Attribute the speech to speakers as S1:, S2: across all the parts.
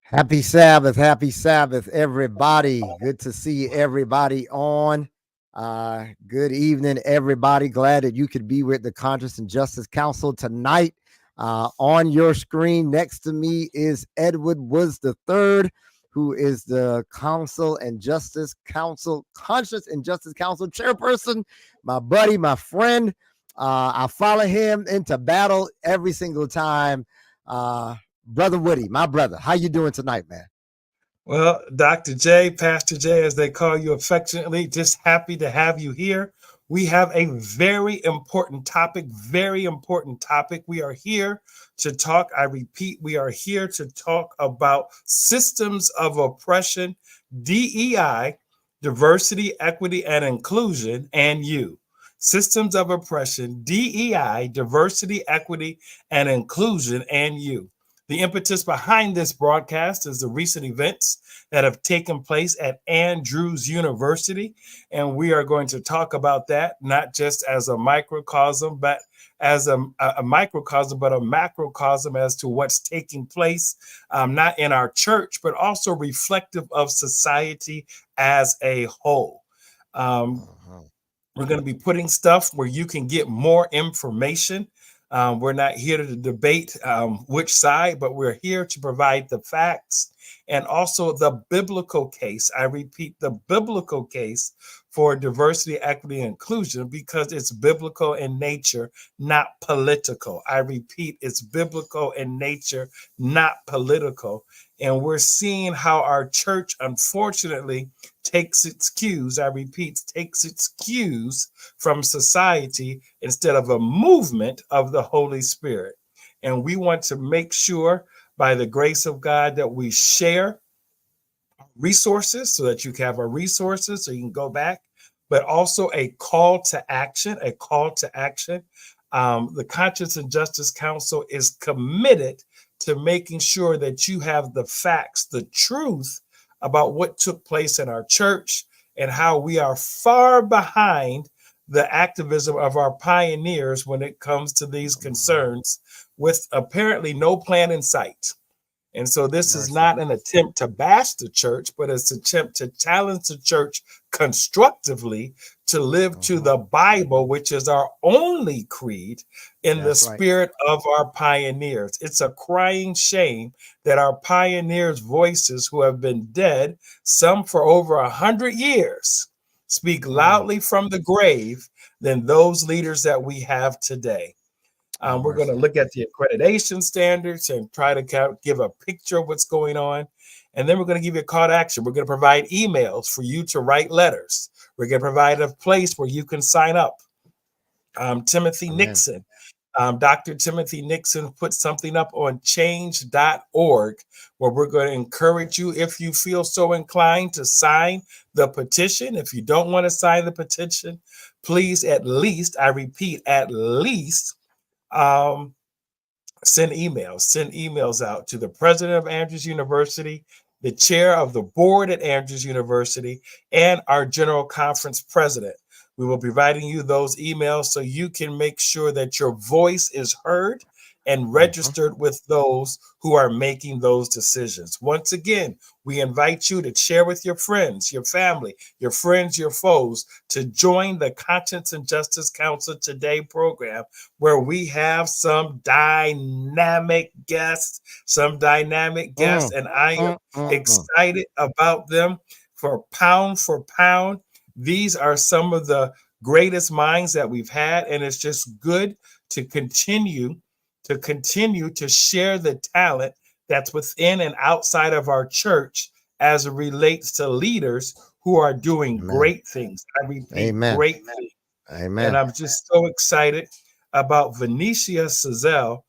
S1: Happy Sabbath, everybody. Good to see everybody on. Good evening, everybody. Glad that you could be with the Conscience and Justice Council tonight. On your screen next to me is Edward Woods III, who is the Council and Justice Council, Conscience and Justice Council chairperson, my buddy, my friend. I follow him into battle every single time. Brother Woody, my brother, how you doing tonight, man?
S2: Well, Dr. J, Pastor J, as they call you affectionately, just happy to have you here. We have a very important topic, We are here to talk. I repeat, we are here to talk about systems of oppression, DEI, diversity, equity, and inclusion, and you. Systems of oppression, DEI, diversity, equity, and inclusion, and you. The impetus behind this broadcast is the recent events that have taken place at Andrews University. And we are going to talk about that, not just as a microcosm, but as a microcosm, but a macrocosm as to what's taking place, not in our church, but also reflective of society as a whole. We're going to be putting stuff where you can get more information. We're not here to debate which side, but we're here to provide the facts and also the biblical case. I repeat, the biblical case for diversity, equity, and inclusion, because it's biblical in nature, not political. I repeat, it's biblical in nature, not political. And we're seeing how our church, unfortunately, takes its cues, I repeat, takes its cues from society instead of a movement of the Holy Spirit. And we want to make sure, by the grace of God, that we share resources so that you can have our resources so you can go back, but also a call to action, The Conscience and Justice Council is committed to making sure that you have the facts, the truth about what took place in our church and how we are far behind the activism of our pioneers when it comes to these concerns, with apparently no plan in sight. And so this is not an attempt to bash the church, but it's an attempt to challenge the church constructively to live to the Bible, which is our only creed, in the spirit of our pioneers. It's a crying shame that our pioneers' voices, who have been dead, some for over 100 years, speak loudly from the grave than those leaders that we have today. We're going to look at the accreditation standards and try to give a picture of what's going on. And then we're going to give you a call to action. We're going to provide emails for you to write letters. We're going to provide a place where you can sign up. Timothy Nixon, Dr. Timothy Nixon put something up on change.org where we're going to encourage you, if you feel so inclined, to sign the petition. If you don't want to sign the petition, please at least, I repeat, at least, send emails out to the president of Andrews University, the chair of the board at Andrews University, and our general conference president. We will be providing you those emails so you can make sure that your voice is heard and registered with those who are making those decisions. Once again, we invite you to share with your friends, your family, your friends, your foes, to join the Conscience and Justice Council Today program, where we have some dynamic guests, and I am excited about them. For pound, these are some of the greatest minds that we've had, and it's just good to continue to share the talent that's within and outside of our church as it relates to leaders who are doing great things. I repeat, great things. And I'm just so excited about Venetia Sizell.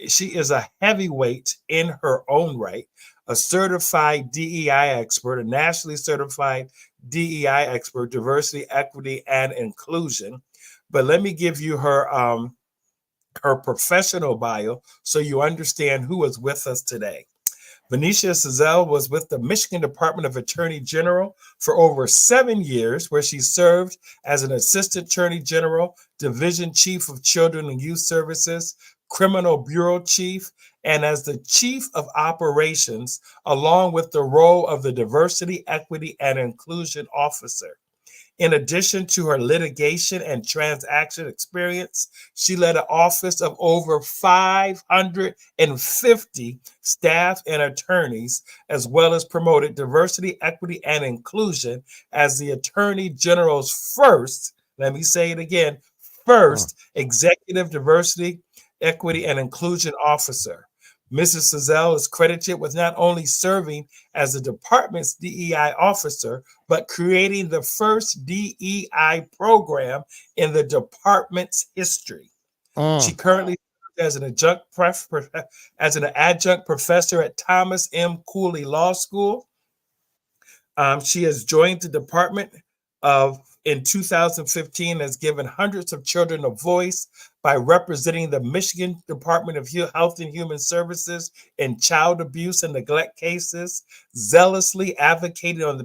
S2: She is a heavyweight in her own right, a certified DEI expert, a nationally certified DEI expert, diversity, equity, and inclusion. But let me give you her professional bio so you understand who is with us today. Venetia Sizell was with the Michigan Department of Attorney General for over 7 years, where she served as an Assistant Attorney General, Division Chief of Children and Youth Services, Criminal Bureau Chief, and as the Chief of Operations, along with the role of the Diversity, Equity, and Inclusion Officer. In addition to her litigation and transaction experience, she led an office of over 550 staff and attorneys, as well as promoted diversity, equity, and inclusion as the Attorney General's first, let me say it again,
S1: Mm.
S2: first executive diversity, equity, and inclusion officer. Mrs. Sezel is credited with not only serving as the department's DEI officer, but creating the first DEI program in the department's history. She
S1: Mm.
S2: currently serves as an adjunct professor at Thomas M. Cooley Law School. She has joined the department of in 2015, has given hundreds of children a voice by representing the Michigan Department of Health and Human Services in child abuse and neglect cases, zealously advocating on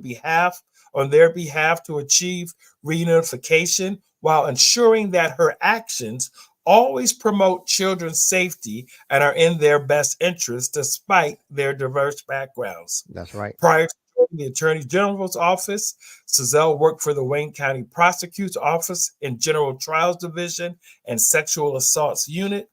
S2: their behalf to achieve reunification while ensuring that her actions always promote children's safety and are in their best interest despite their diverse backgrounds.
S1: That's right.
S2: Prior to the Attorney General's office, Sezel worked for the Wayne County Prosecutor's Office in General Trials Division and Sexual Assaults Unit.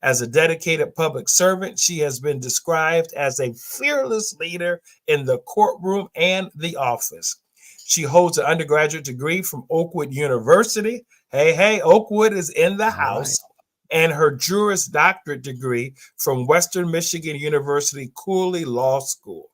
S2: As a dedicated public servant, she has been described as a fearless leader in the courtroom and the office. She holds an undergraduate degree from Oakwood University. Hey, Oakwood is in the house. And her Juris Doctorate degree from Western Michigan University Cooley Law School.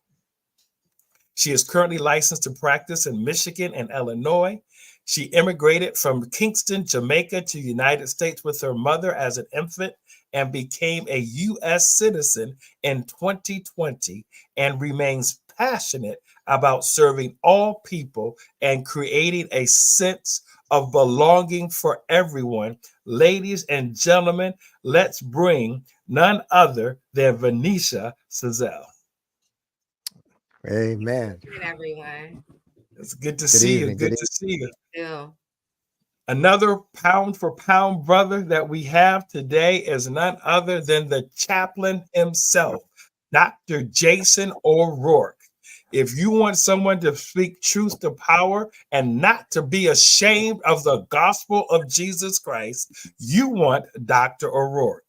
S2: She is currently licensed to practice in Michigan and Illinois. She immigrated from Kingston, Jamaica to the United States with her mother as an infant and became a U.S. citizen in 2020 and remains passionate about serving all people and creating a sense of belonging for everyone. Ladies and gentlemen, let's bring none other than Venetia Sezel.
S1: Amen.
S3: Good evening, everyone.
S2: It's good to
S1: Good
S2: see you.
S1: evening.
S2: Good
S1: Good
S2: to see you.
S3: Ew.
S2: Another pound for pound brother that we have today is none other than the chaplain himself, Dr. Jason O'Rourke. If you want someone to speak truth to power and not to be ashamed of the gospel of Jesus Christ, you want Dr. O'Rourke.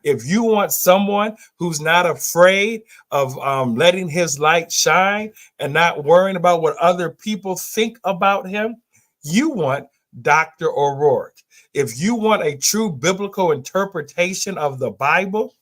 S2: If you want someone who's not afraid of letting his light shine and not worrying about what other people think about him, you want Dr. O'Rourke. If you want a true biblical interpretation of the Bible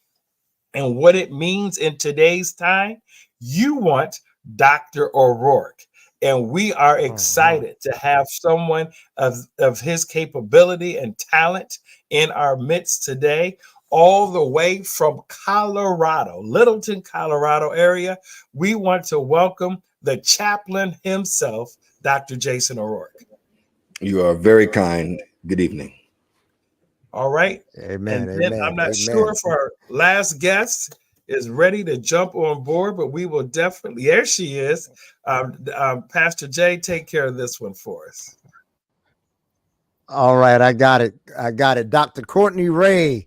S2: and what it means in today's time, you want Dr. O'Rourke. And we are excited to have someone of his capability and talent in our midst today, all the way from Colorado, Littleton, Colorado area. We want to welcome the chaplain himself, Dr. Jason O'Rourke.
S4: You are very kind. Good evening.
S2: All right.
S1: Amen.
S2: And then
S1: Amen.
S2: I'm not
S1: Amen.
S2: sure if our last guest is ready to jump on board, but we will definitely. There she is. Pastor Jay, take care of this one for us.
S1: All right, I got it. Dr. Courtney Ray.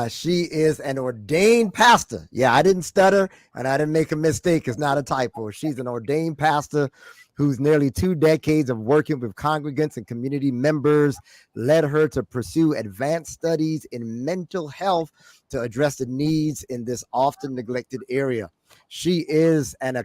S1: She is an ordained pastor. Yeah, I didn't stutter and I didn't make a mistake. It's not a typo. She's an ordained pastor whose nearly 2 decades of working with congregants and community members led her to pursue advanced studies in mental health to address the needs in this often neglected area. She is an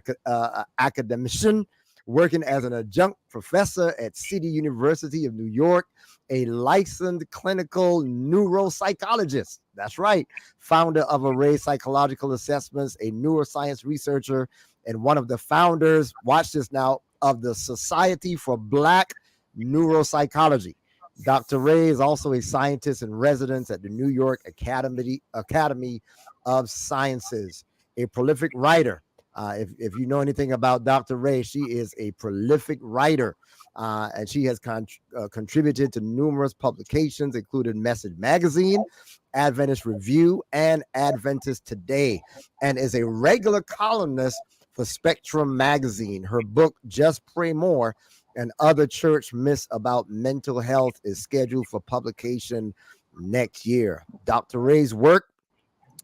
S1: academician working as an adjunct professor at City University of New York, a licensed clinical neuropsychologist. That's right. Founder of Array Psychological Assessments, a neuroscience researcher, and one of the founders, watch this now, of the Society for Black Neuropsychology. Dr. Ray is also a scientist in residence at the New York Academy of Sciences, a prolific writer. If you know anything about Dr. Ray, she is a prolific writer, and she has contributed to numerous publications, including Message Magazine, Adventist Review, and Adventist Today, and is a regular columnist for Spectrum Magazine. Her book, Just Pray More, and Other Church Myths About Mental Health is scheduled for publication next year. Dr. Ray's work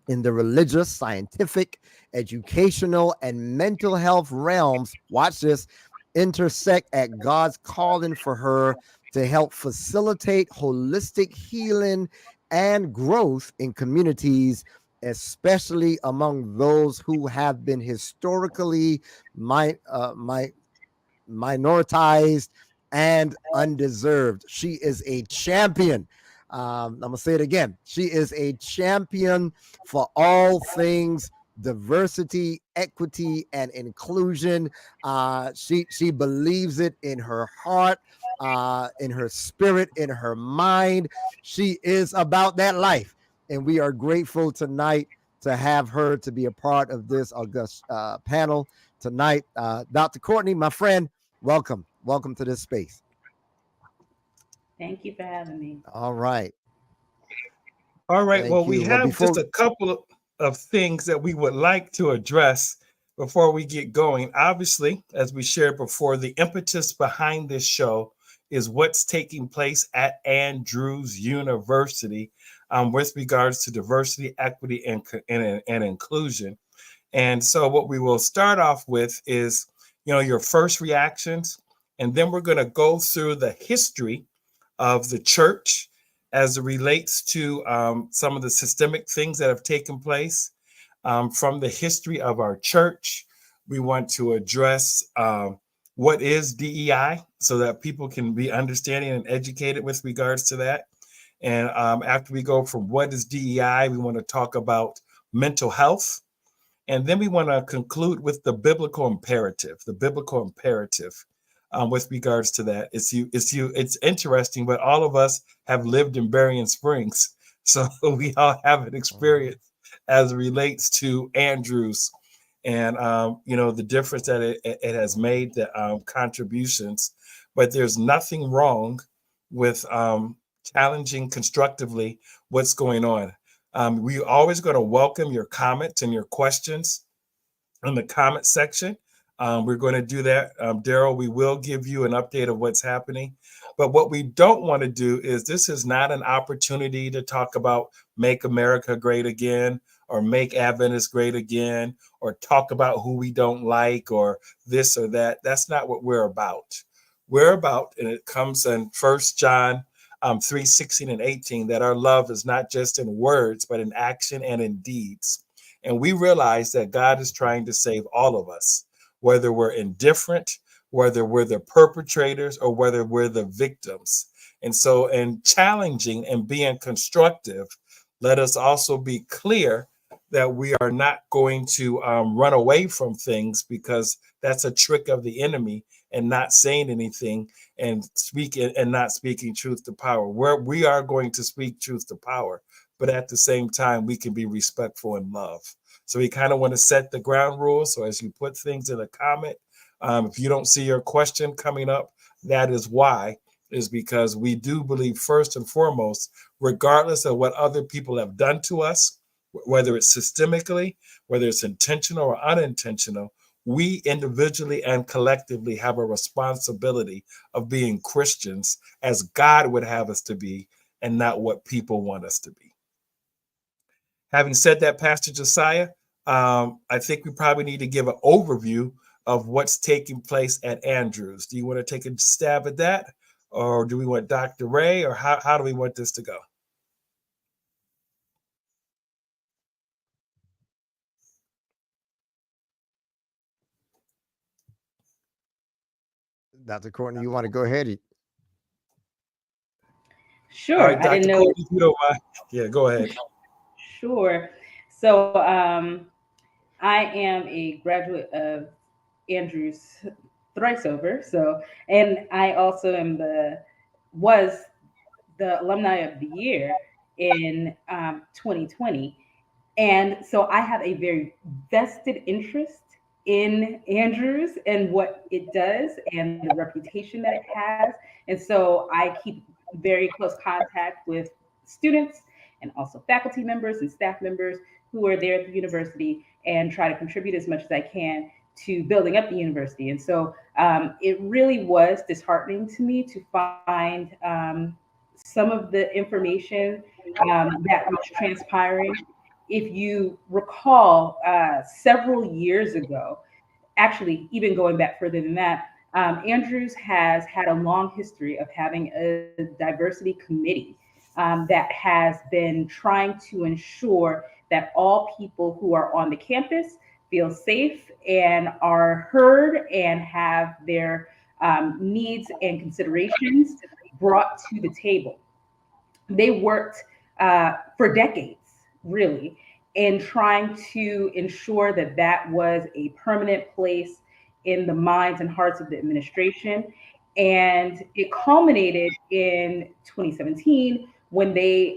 S1: in the religious, scientific, educational, and mental health realms. Watch this, intersect at God's calling for her to help facilitate holistic healing and growth in communities, especially among those who have been historically minoritized and undeserved. She is a champion. I'm gonna say it again. She is a champion for all things diversity, equity, and inclusion. She believes it in her heart, in her spirit, in her mind. She is about that life, and we are grateful tonight to have her to be a part of this august panel tonight. Dr. Courtney, my friend, welcome to this space.
S3: Thank you for having me.
S1: All right.
S2: All right.
S1: Thank
S2: Well, we
S1: you. Well,
S2: have just
S1: before
S2: a couple of things that we would like to address before we get going. Obviously, as we shared before, the impetus behind this show is what's taking place at Andrews University with regards to diversity, equity, and inclusion. And so, what we will start off with is, your first reactions, and then we're going to go through the history of the church as it relates to some of the systemic things that have taken place from the history of our church. We want to address what is DEI so that people can be understanding and educated with regards to that. And after we go from what is DEI, we want to talk about mental health. And then we want to conclude with the biblical imperative with regards to that. It's interesting, but all of us have lived in Berrien Springs. So we all have an experience as it relates to Andrews and, the difference that it has made, the contributions. But there's nothing wrong with challenging constructively what's going on. We're always going to welcome your comments and your questions in the comment section. We're going to do that. Daryl, we will give you an update of what's happening. But what we don't want to do is, this is not an opportunity to talk about make America great again, or make Adventists great again, or talk about who we don't like, or this or that. That's not what we're about. We're about, and it comes in 1 John 3:16 and 18, that our love is not just in words, but in action and in deeds. And we realize that God is trying to save all of us, whether we're indifferent, whether we're the perpetrators, or whether we're the victims. And so, in challenging and being constructive, let us also be clear that we are not going to run away from things, because that's a trick of the enemy, and not saying anything and not speaking truth to power. We are going to speak truth to power, but at the same time, we can be respectful and love. So we kind of want to set the ground rules. So as you put things in a comment, if you don't see your question coming up, that is why, is because we do believe, first and foremost, regardless of what other people have done to us, whether it's systemically, whether it's intentional or unintentional, we individually and collectively have a responsibility of being Christians as God would have us to be, and not what people want us to be. Having said that, Pastor Josiah, I think we probably need to give an overview of what's taking place at Andrews. Do you want to take a stab at that? Or do we want Dr. Ray, or how do we want this to go?
S1: Dr. Courtney, you want to go ahead?
S3: Sure.
S2: All right,
S3: I didn't
S2: Dr.
S3: know.
S2: Courtney, if you don't mind. Yeah, go ahead.
S3: Sure. So I am a graduate of Andrews thrice over. So, and I also was the alumni of the year in 2020. And so I have a very vested interest in Andrews and what it does and the reputation that it has. And so I keep very close contact with students and also faculty members and staff members who are there at the university, and try to contribute as much as I can to building up the university. And so it really was disheartening to me to find some of the information that was transpiring if you recall, several years ago, actually, even going back further than that, Andrews has had a long history of having a diversity committee that has been trying to ensure that all people who are on the campus feel safe and are heard and have their needs and considerations brought to the table. They worked for decades, really, in trying to ensure that that was a permanent place in the minds and hearts of the administration. And it culminated in 2017 when there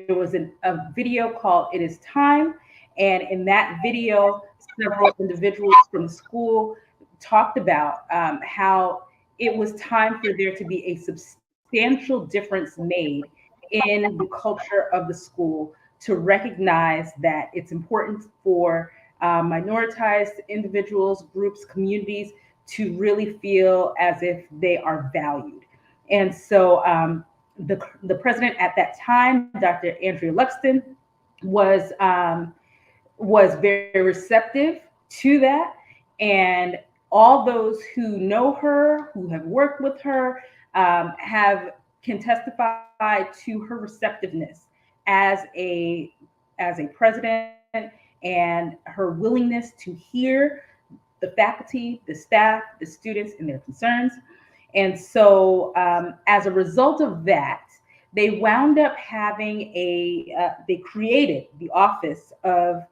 S3: was a video called "It Is Time," and in that video, several individuals from the school talked about how it was time for there to be a substantial difference made in the culture of the school to recognize that it's important for minoritized individuals, groups, communities to really feel as if they are valued. And so the president at that time, Dr. Andrea Luxton, was very receptive to that. And all those who know her, who have worked with her, have can testify to her receptiveness as a president and her willingness to hear the faculty, the staff, the students, and their concerns. And so, as a result of that, they wound up having they created the Office of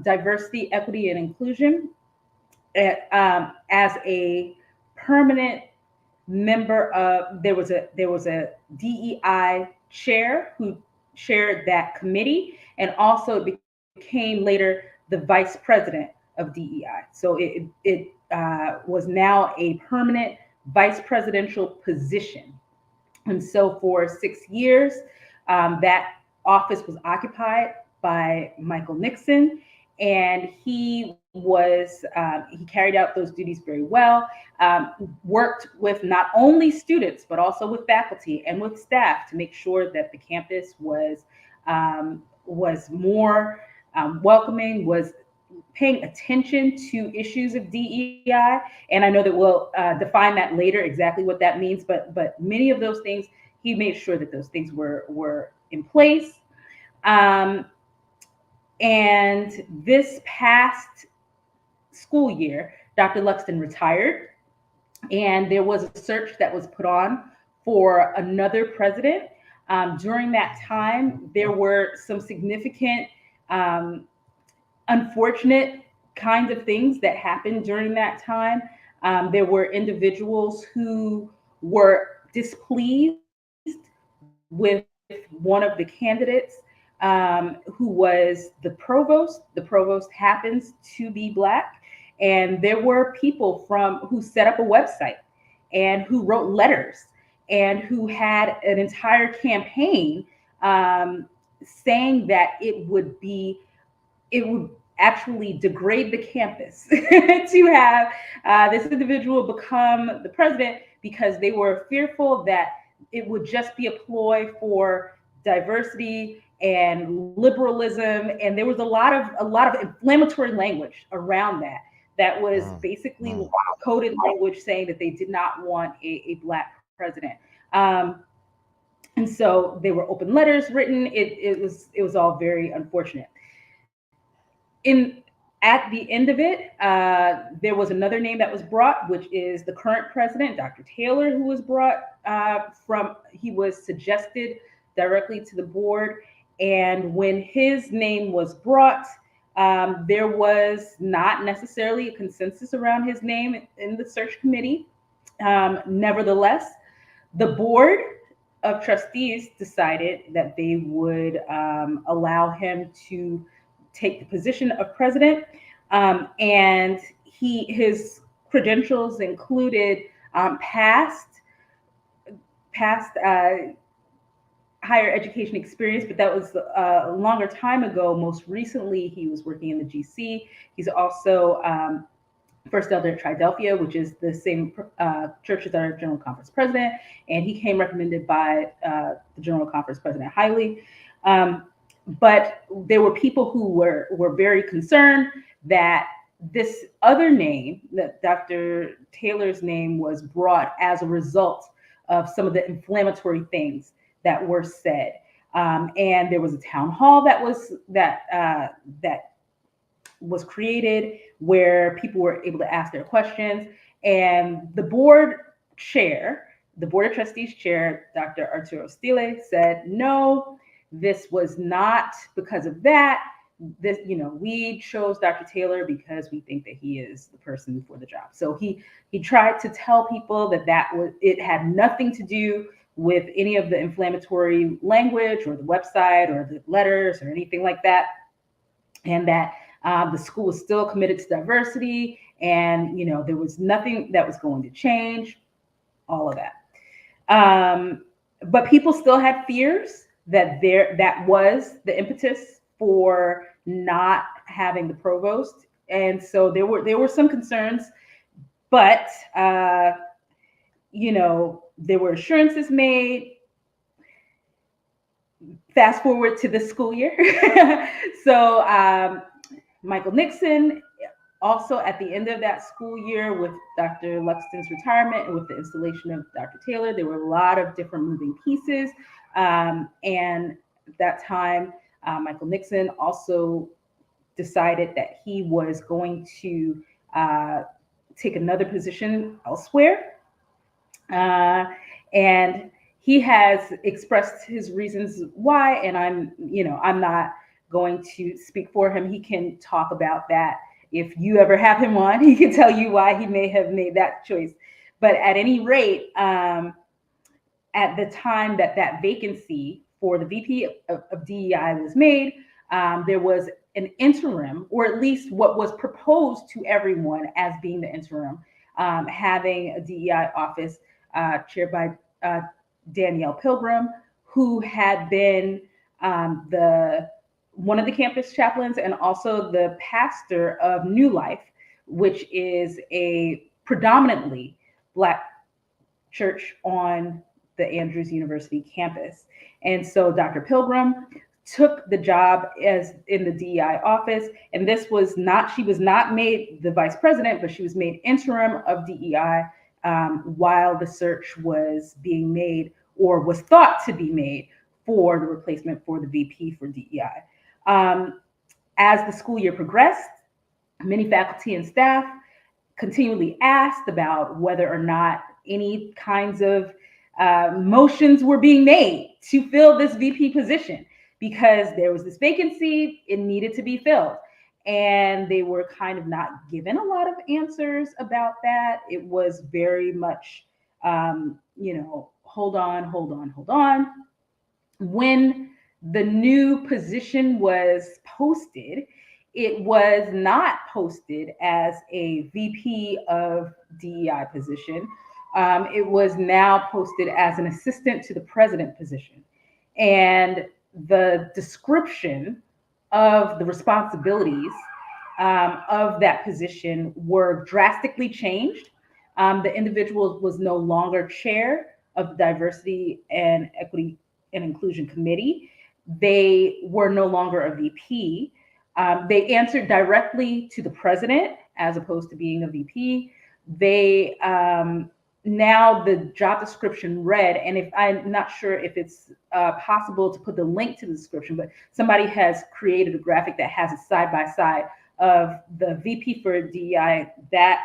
S3: Diversity, Equity, and Inclusion as a permanent member of. There was a DEI chair who chaired that committee, and also became later the vice president of DEI. So it was now a permanent vice presidential position. And so for 6 years, that office was occupied by Michael Nixon, and he carried out those duties very well. Worked with not only students but also with faculty and with staff to make sure that the campus was more welcoming, was paying attention to issues of DEI. And I know that we'll define that later, exactly what that means. But many of those things, he made sure that those things were in place. And this past school year, Dr. Luxton retired, and there was a search that was put on for another president. During that time, there were some significant unfortunate kinds of things that happened during that time. There were individuals who were displeased with one of the candidates who was the provost. The provost happens to be Black. And there were people who set up a website and who wrote letters and who had an entire campaign saying that it would actually degrade the campus to have this individual become the president, because they were fearful that it would just be a ploy for diversity and liberalism. And there was a lot of inflammatory language around that was basically coded language saying that they did not want a Black president. And so there were open letters written. It was all very unfortunate. At the end of it, there was another name that was brought, which is the current president, Dr. Taylor, who was brought he was suggested directly to the board. And when his name was brought, there was not necessarily a consensus around his name in the search committee. Nevertheless, the board of trustees decided that they would allow him to take the position of president, and his credentials included past higher education experience, but that was a longer time ago. Most recently, he was working in the GC. He's also First Elder at Triadelphia, which is the same church as our General Conference president, and he came recommended by the General Conference President Hiley. but there were people who were very concerned that this other name, that Dr. Taylor's name, was brought as a result of some of the inflammatory things that were said. And there was a town hall that was created where people were able to ask their questions. And the board of trustees chair, Dr. Arturo Stile, said, no, this was not because of that. This, we chose Dr. Taylor because we think that he is the person for the job. So he tried to tell people that it had nothing to do with any of the inflammatory language or the website or the letters or anything like that, and that the school was still committed to diversity, and there was nothing that was going to change, all of that. But people still had fears that that was the impetus for not having the provost, and so there were some concerns, but there were assurances made. Fast forward to this school year. So Michael Nixon, also at the end of that school year, with Dr. Luxton's retirement and with the installation of Dr. Taylor, there were a lot of different moving pieces. And at that time, Michael Nixon also decided that he was going to take another position elsewhere. And he has expressed his reasons why, and I'm not going to speak for him. He can talk about that. If you ever have him on, he can tell you why he may have made that choice. But at any rate, at the time that vacancy for the VP of DEI was made, there was an interim, or at least what was proposed to everyone as being the interim, having a DEI office chaired by Danielle Pilgrim, who had been one of the campus chaplains and also the pastor of New Life, which is a predominantly Black church on the Andrews University campus. And so Dr. Pilgrim took the job as in the DEI office, and she was not made the vice president, but she was made interim of DEI while the search was being made, or was thought to be made, for the replacement for the VP for DEI. As the school year progressed, many faculty and staff continually asked about whether or not any kinds of motions were being made to fill this VP position, because there was this vacancy, it needed to be filled. And they were kind of not given a lot of answers about that. It was very much, hold on. When the new position was posted, it was not posted as a VP of DEI position. It was now posted as an assistant to the president position. And the description of the responsibilities of that position were drastically changed. The individual was no longer chair of the Diversity and Equity and Inclusion Committee. They were no longer a VP. They answered directly to the president as opposed to being a VP. They now the job description read, and if I'm not sure if it's possible to put the link to the description, but somebody has created a graphic that has a side by side of the VP for DEI, that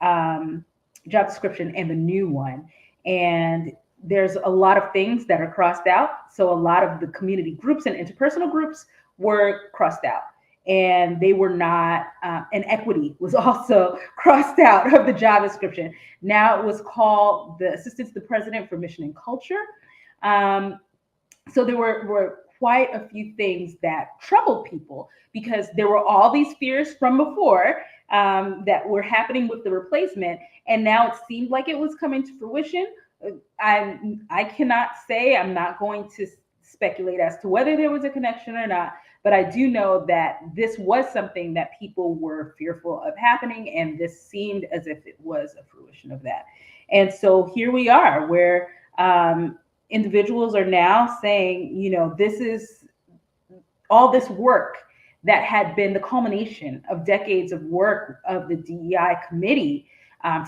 S3: job description, and the new one. And there's a lot of things that are crossed out. So a lot of the community groups and interpersonal groups were crossed out, and they were not, and equity was also crossed out of the job description. Now it was called the Assistant to the President for Mission and Culture. So there were quite a few things that troubled people, because there were all these fears from before that were happening with the replacement, and now it seemed like it was coming to fruition. I cannot say, I'm not going to speculate as to whether there was a connection or not, but I do know that this was something that people were fearful of happening, and this seemed as if it was a fruition of that. And so here we are, where individuals are now saying, this is all this work that had been the culmination of decades of work of the DEI committee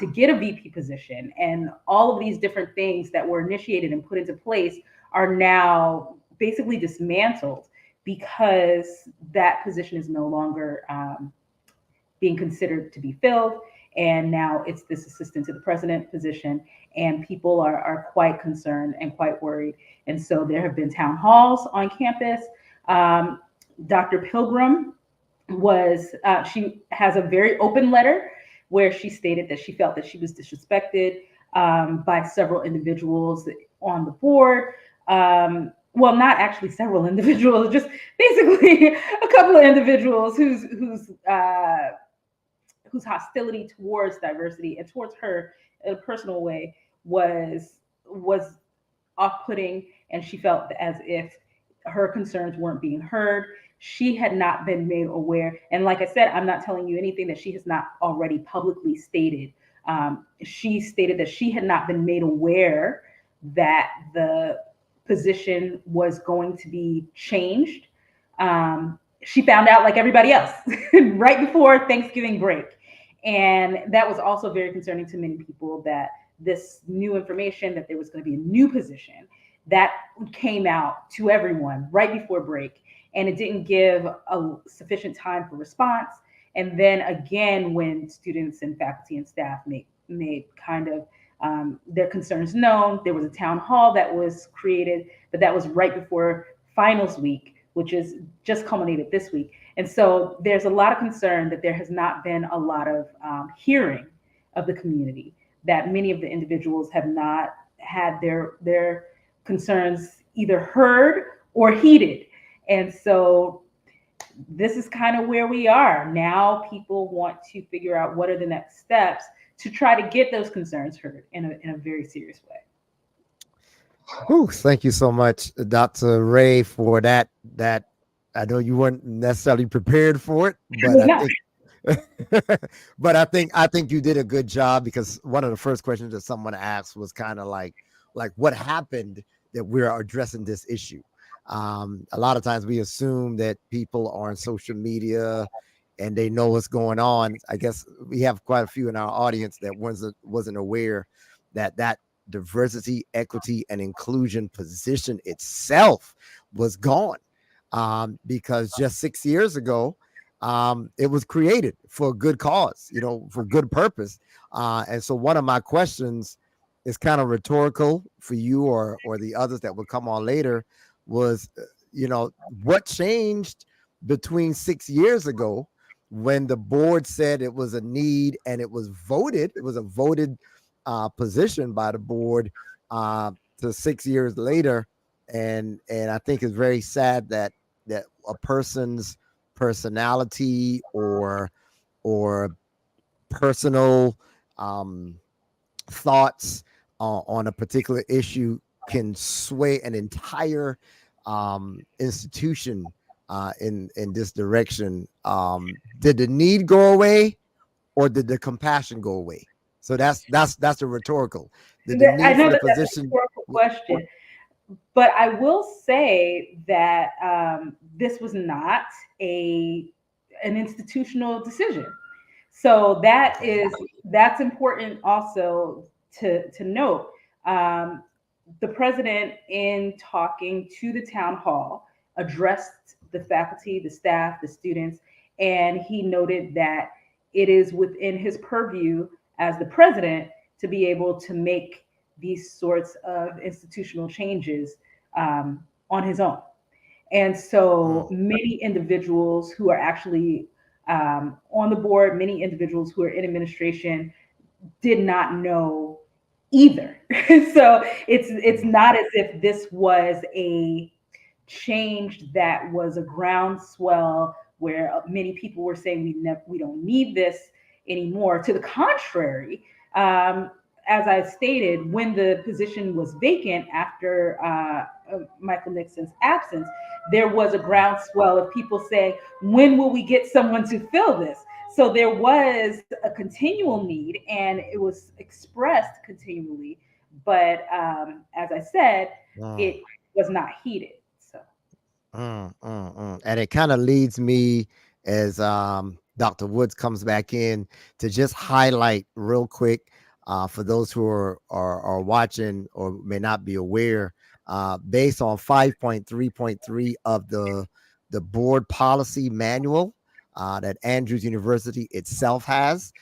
S3: to get a VP position, and all of these different things that were initiated and put into place are now basically dismantled because that position is no longer being considered to be filled. And now it's this assistant to the president position, and people are quite concerned and quite worried. And so there have been town halls on campus. Dr. Pilgrim she has a very open letter where she stated that she felt that she was disrespected by several individuals on the board. Well, not actually several individuals, just basically a couple of individuals whose hostility towards diversity and towards her in a personal way was off-putting, and she felt as if her concerns weren't being heard. She had not been made aware, and like I said, I'm not telling you anything that she has not already publicly stated. She stated that she had not been made aware that the position was going to be changed. She found out like everybody else right before Thanksgiving break. And that was also very concerning to many people, that this new information that there was going to be a new position that came out to everyone right before break. And it didn't give a sufficient time for response. And then again, when students and faculty and staff made kind of their concerns known, there was a town hall that was created, but that was right before finals week, which is just culminated this week. And so there's a lot of concern that there has not been a lot of hearing of the community, that many of the individuals have not had their concerns either heard or heeded. And so this is kind of where we are. Now people want to figure out what are the next steps to try to get those concerns heard in a very serious way.
S1: Whew, thank you so much, Dr. Ray, for that. I know you weren't necessarily prepared for it, but I think you did a good job, because one of the first questions that someone asked was kind of like what happened that we're addressing this issue. A lot of times we assume that people are on social media and they know what's going on. I guess we have quite a few in our audience that wasn't aware that diversity, equity, and inclusion position itself was gone, because just 6 years ago, it was created for a good cause, for good purpose. And so one of my questions is kind of rhetorical for you or the others that will come on later was, what changed between 6 years ago when the board said it was a need and it was a voted position by the board to 6 years later. And I think it's very sad that a person's personality or personal thoughts on a particular issue can sway an entire institution in this direction. Did the need go away, or did the compassion go away? So that's a rhetorical. Did the need for the position?
S3: That's a rhetorical question, but I will say that this was not an institutional decision. So that's important also to note. The president, in talking to the town hall, addressed the faculty, the staff, the students, and he noted that it is within his purview as the president to be able to make these sorts of institutional changes on his own. And so many individuals who are actually on the board, many individuals who are in administration did not know either. So it's not as if this was a change that was a groundswell where many people were saying we don't need this anymore. To the contrary, as I stated, when the position was vacant after Michael Nixon's absence, there was a groundswell of people saying, when will we get someone to fill this? So there was a continual need, and it was expressed continually. But as I said, it was not heeded. So
S1: And it kind of leads me as Dr. Woods comes back in to just highlight real quick for those who are watching or may not be aware, based on 5.3.3 of the board policy manual that Andrews University itself has.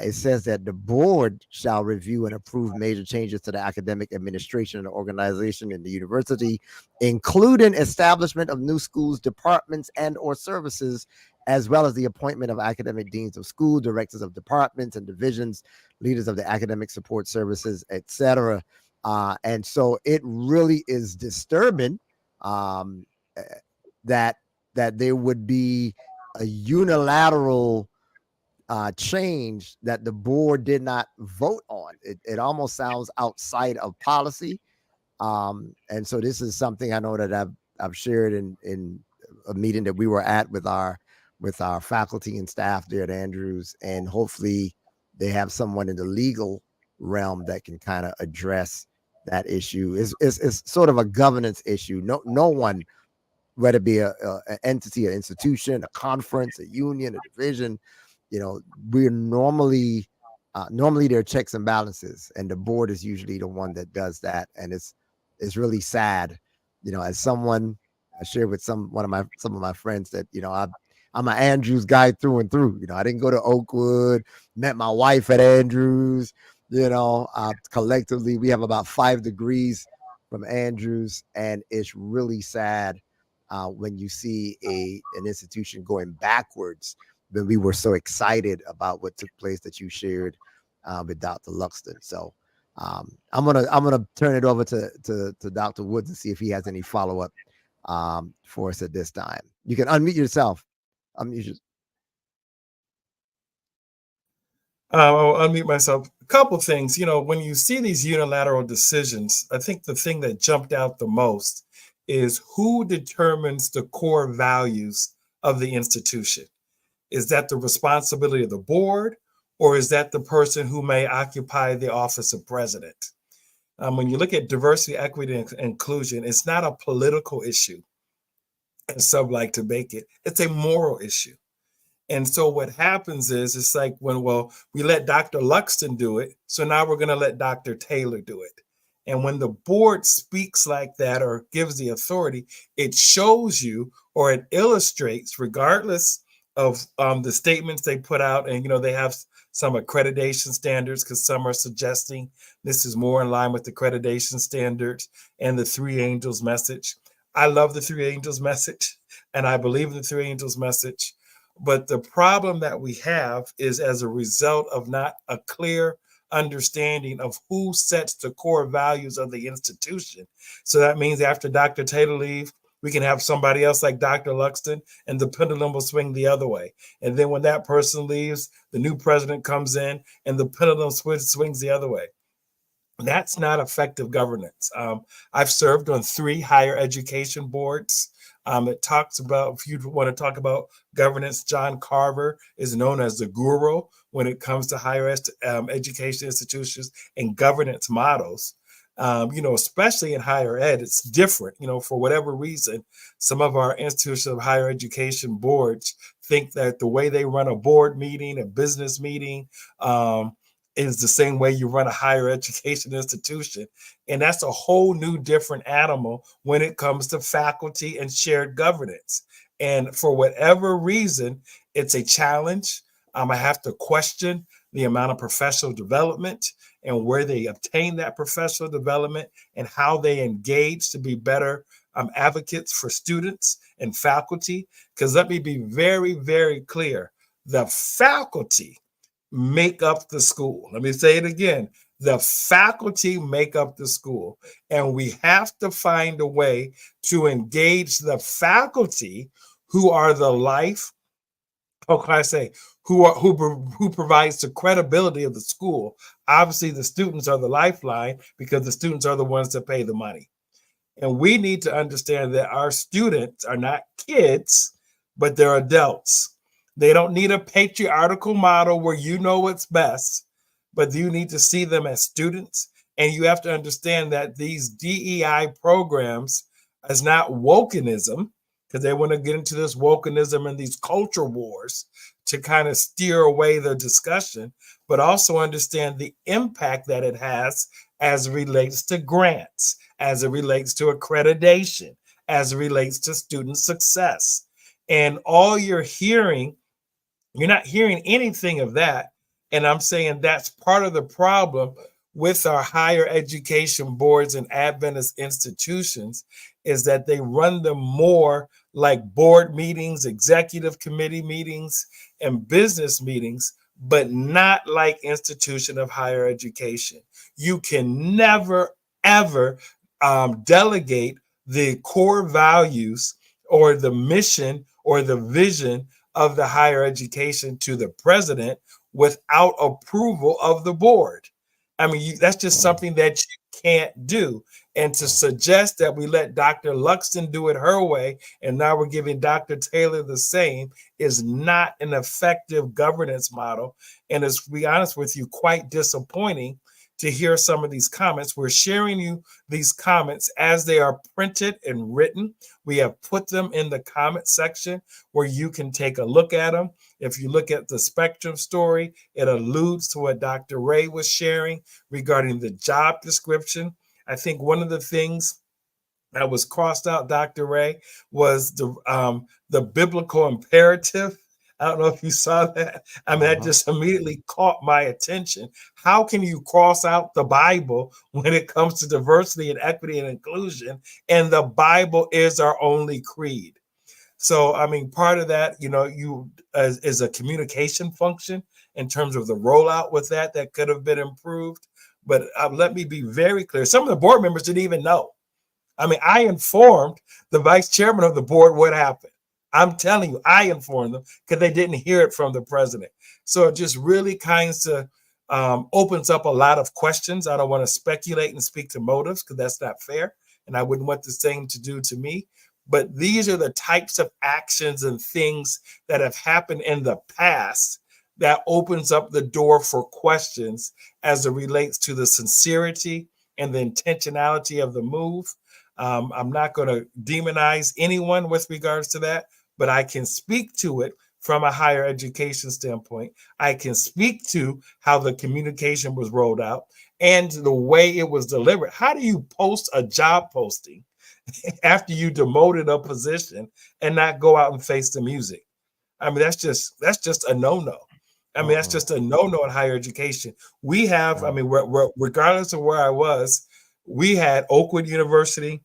S1: It says that the board shall review and approve major changes to the academic administration and organization in the university, including establishment of new schools, departments, and or services, as well as the appointment of academic deans of school, directors of departments and divisions, leaders of the academic support services, etc. And so it really is disturbing um, eh, that there would be a unilateral change that the board did not vote on. It almost sounds outside of policy. And so this is something I know that I've shared in a meeting that we were at with our faculty and staff there at Andrews, and hopefully they have someone in the legal realm that can kind of address that issue. It's sort of a governance issue. No one, whether it be an entity, an institution, a conference, a union, a division, we're normally there are checks and balances, and the board is usually the one that does that. And it's really sad, as someone I shared with some of my friends that I'm an Andrews guy through and through. I didn't go to Oakwood, met my wife at Andrews. Collectively we have about 5 degrees from Andrews, and it's really sad when you see an institution going backwards. When we were so excited about what took place that you shared with Dr. Luxton. So I'm gonna turn it over to Dr. Woods and see if he has any follow up for us at this time. You can unmute yourself.
S2: I'll unmute myself. A couple things. When you see these unilateral decisions, I think the thing that jumped out the most is who determines the core values of the institution. Is that the responsibility of the board, or is that the person who may occupy the office of president? When you look at diversity, equity, and inclusion, it's not a political issue, as some like to make it. It's a moral issue. And so what happens is, it's like we let Dr. Luxton do it, so now we're going to let Dr. Taylor do it. And when the board speaks like that or gives the authority, it shows you, or it illustrates, regardless of the statements they put out. And they have some accreditation standards, because some are suggesting this is more in line with the accreditation standards and the Three Angels message. I love the Three Angels message, and I believe in the Three Angels message. But the problem that we have is as a result of not a clear understanding of who sets the core values of the institution. So that means after Dr. Taylor leaves, we can have somebody else like Dr. Luxton, and the pendulum will swing the other way. And then when that person leaves, the new president comes in, and the pendulum swings the other way. That's not effective governance. I've served on 3 higher education boards. It talks about, if you want to talk about governance, John Carver is known as the guru when it comes to higher education institutions and governance models. Especially in higher ed, it's different. For whatever reason, some of our institutions of higher education boards think that the way they run a board meeting, a business meeting, is the same way you run a higher education institution. And that's a whole new different animal when it comes to faculty and shared governance. And for whatever reason, it's a challenge. I have to question the amount of professional development and where they obtain that professional development and how they engage to be better advocates for students and faculty. Because let me be very, very clear. The faculty make up the school. Let me say it again. The faculty make up the school, and we have to find a way to engage the faculty who are the life, how can I say, who provides the credibility of the school. Obviously, the students are the lifeline because the students are the ones that pay the money. And we need to understand that our students are not kids, but they're adults. They don't need a patriarchal model where you know what's best, but you need to see them as students. And you have to understand that these DEI programs is not wokeism. because they want to get into this wokeism and these culture wars to kind of steer away the discussion, but also understand the impact that it has as it relates to grants, as it relates to accreditation, as it relates to student success. And all you're not hearing anything of that. And I'm saying that's part of the problem with our higher education boards and Adventist institutions is that they run them more like board meetings, executive committee meetings, and business meetings, but not like institution of higher education. You can never, ever delegate the core values or the mission or the vision of the higher education to the president without approval of the board. I mean, that's just something that you can't do. And to suggest that we let Dr. Luxton do it her way, and now we're giving Dr. Taylor the same, is not an effective governance model. And it's, to be honest with you, quite disappointing to hear some of these comments. We're sharing you these comments as they are printed and written. We have put them in the comment section where you can take a look at them. If you look at the Spectrum story, it alludes to what Dr. Ray was sharing regarding the job description. I think one of the things that was crossed out, Dr. Ray, was the biblical imperative. I don't know if you saw that. I mean, that just immediately caught my attention. How can you cross out the Bible when it comes to diversity and equity and inclusion? And the Bible is our only creed. So, I mean, part of that, is a communication function in terms of the rollout with that could have been improved. But let me be very clear. Some of the board members didn't even know. I mean, I informed the vice chairman of the board what happened. I'm telling you, I informed them because they didn't hear it from the president. So it just really kind of opens up a lot of questions. I don't want to speculate and speak to motives because that's not fair. And I wouldn't want the same to do to me. But these are the types of actions and things that have happened in the past that opens up the door for questions as it relates to the sincerity and the intentionality of the move. I'm not going to demonize anyone with regards to that, but I can speak to it from a higher education standpoint. I can speak to how the communication was rolled out and the way it was delivered. How do you post a job posting after you demoted a position and not go out and face the music? I mean, that's just a no-no. I mean, that's just a no-no in higher education. We have, I mean, regardless of where I was, we had Oakwood University,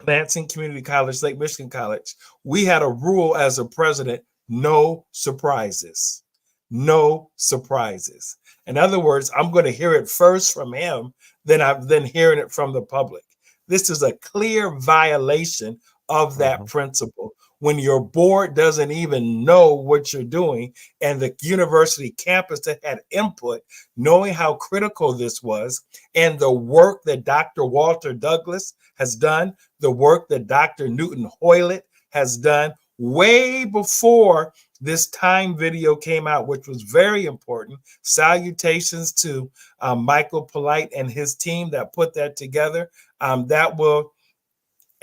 S2: Lansing Community College, Lake Michigan College. We had a rule as a president: no surprises. No surprises. In other words, I'm going to hear it first from him, then hearing it from the public. This is a clear violation of that principle. When your board doesn't even know what you're doing, and the university campus that had input, knowing how critical this was, and the work that Dr. Walter Douglas has done, the work that Dr. Newton Hoylett has done way before this Time video came out, which was very important. Salutations to Michael Polite and his team that put that together.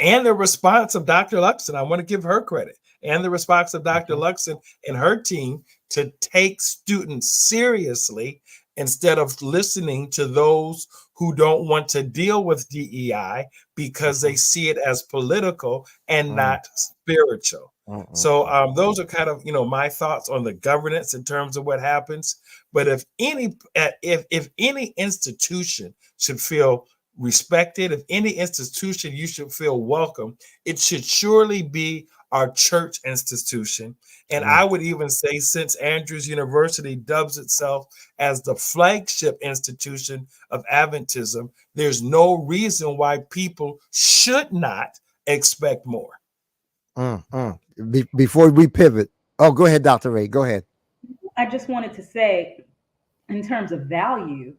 S2: And the response of Dr. Luxon, I want to give her credit, and the response of Dr. Luxon and her team to take students seriously instead of listening to those who don't want to deal with DEI because they see it as political and not spiritual. So those are kind of, my thoughts on the governance in terms of what happens. But if any institution should feel respected, if any institution you should feel welcome, it should surely be our church institution. And I would even say, since Andrews University dubs itself as the flagship institution of Adventism, there's no reason why people should not expect more.
S1: Before we pivot, go ahead, Dr. Ray, go ahead.
S3: I just wanted to say, in terms of value,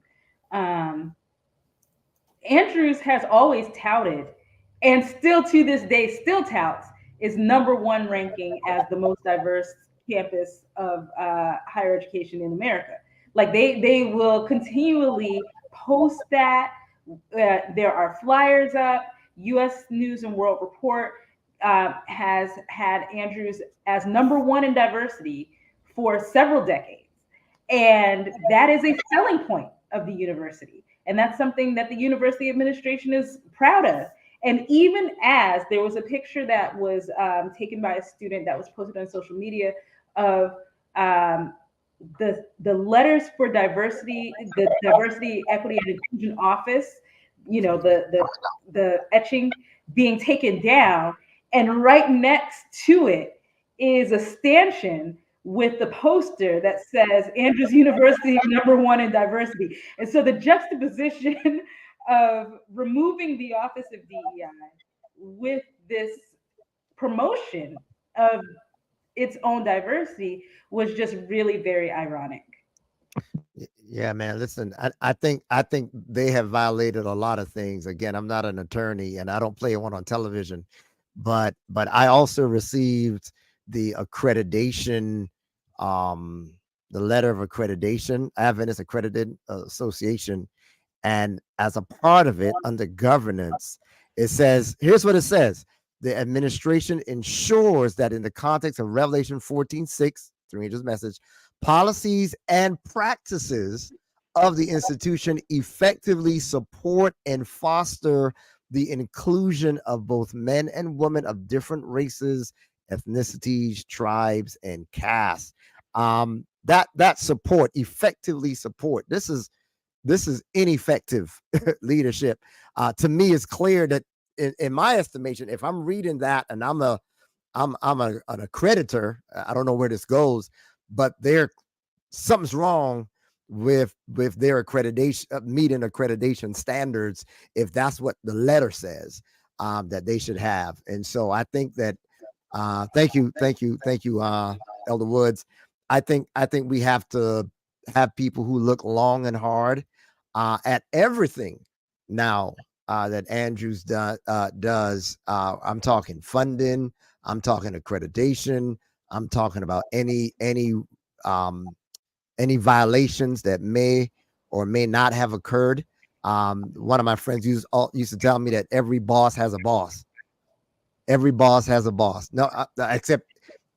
S3: Andrews has always touted, and still to this day still touts, is #1 ranking as the most diverse campus of higher education in America. Like they will continually post that. There are flyers up. U.S. News and World Report has had Andrews as #1 in diversity for several decades. And that is a selling point of the university. And that's something that the university administration is proud of. And even as there was a picture that was taken by a student that was posted on social media of the letters for diversity, the diversity, equity, and inclusion office, you know, the etching being taken down, and right next to it is a stanchion with the poster that says Andrews University #1 in diversity. And so the juxtaposition of removing the Office of DEI with this promotion of its own diversity was just really very ironic.
S1: Yeah, man. Listen, I think they have violated a lot of things. Again, I'm not an attorney and I don't play one on television, but I also received the accreditation, um, the letter of accreditation, Adventist Accredited Association, and as a part of it, under governance, it says, here's what it says: the administration ensures that in the context of Revelation 14:6, through angel's message, policies and practices of the institution effectively support and foster the inclusion of both men and women of different races, ethnicities, tribes, and castes. That support, effectively support. This is ineffective leadership. To me, it's clear that in my estimation, if I'm reading that and an accreditor, I don't know where this goes, but something's wrong with their accreditation, meeting accreditation standards, if that's what the letter says that they should have. And so I think that thank you, Elder Woods. I think we have to have people who look long and hard at everything now that Andrews does. I'm talking funding. I'm talking accreditation. I'm talking about um, any violations that may or may not have occurred. One of my friends used to tell me that every boss has a boss. Every boss has a boss. No, except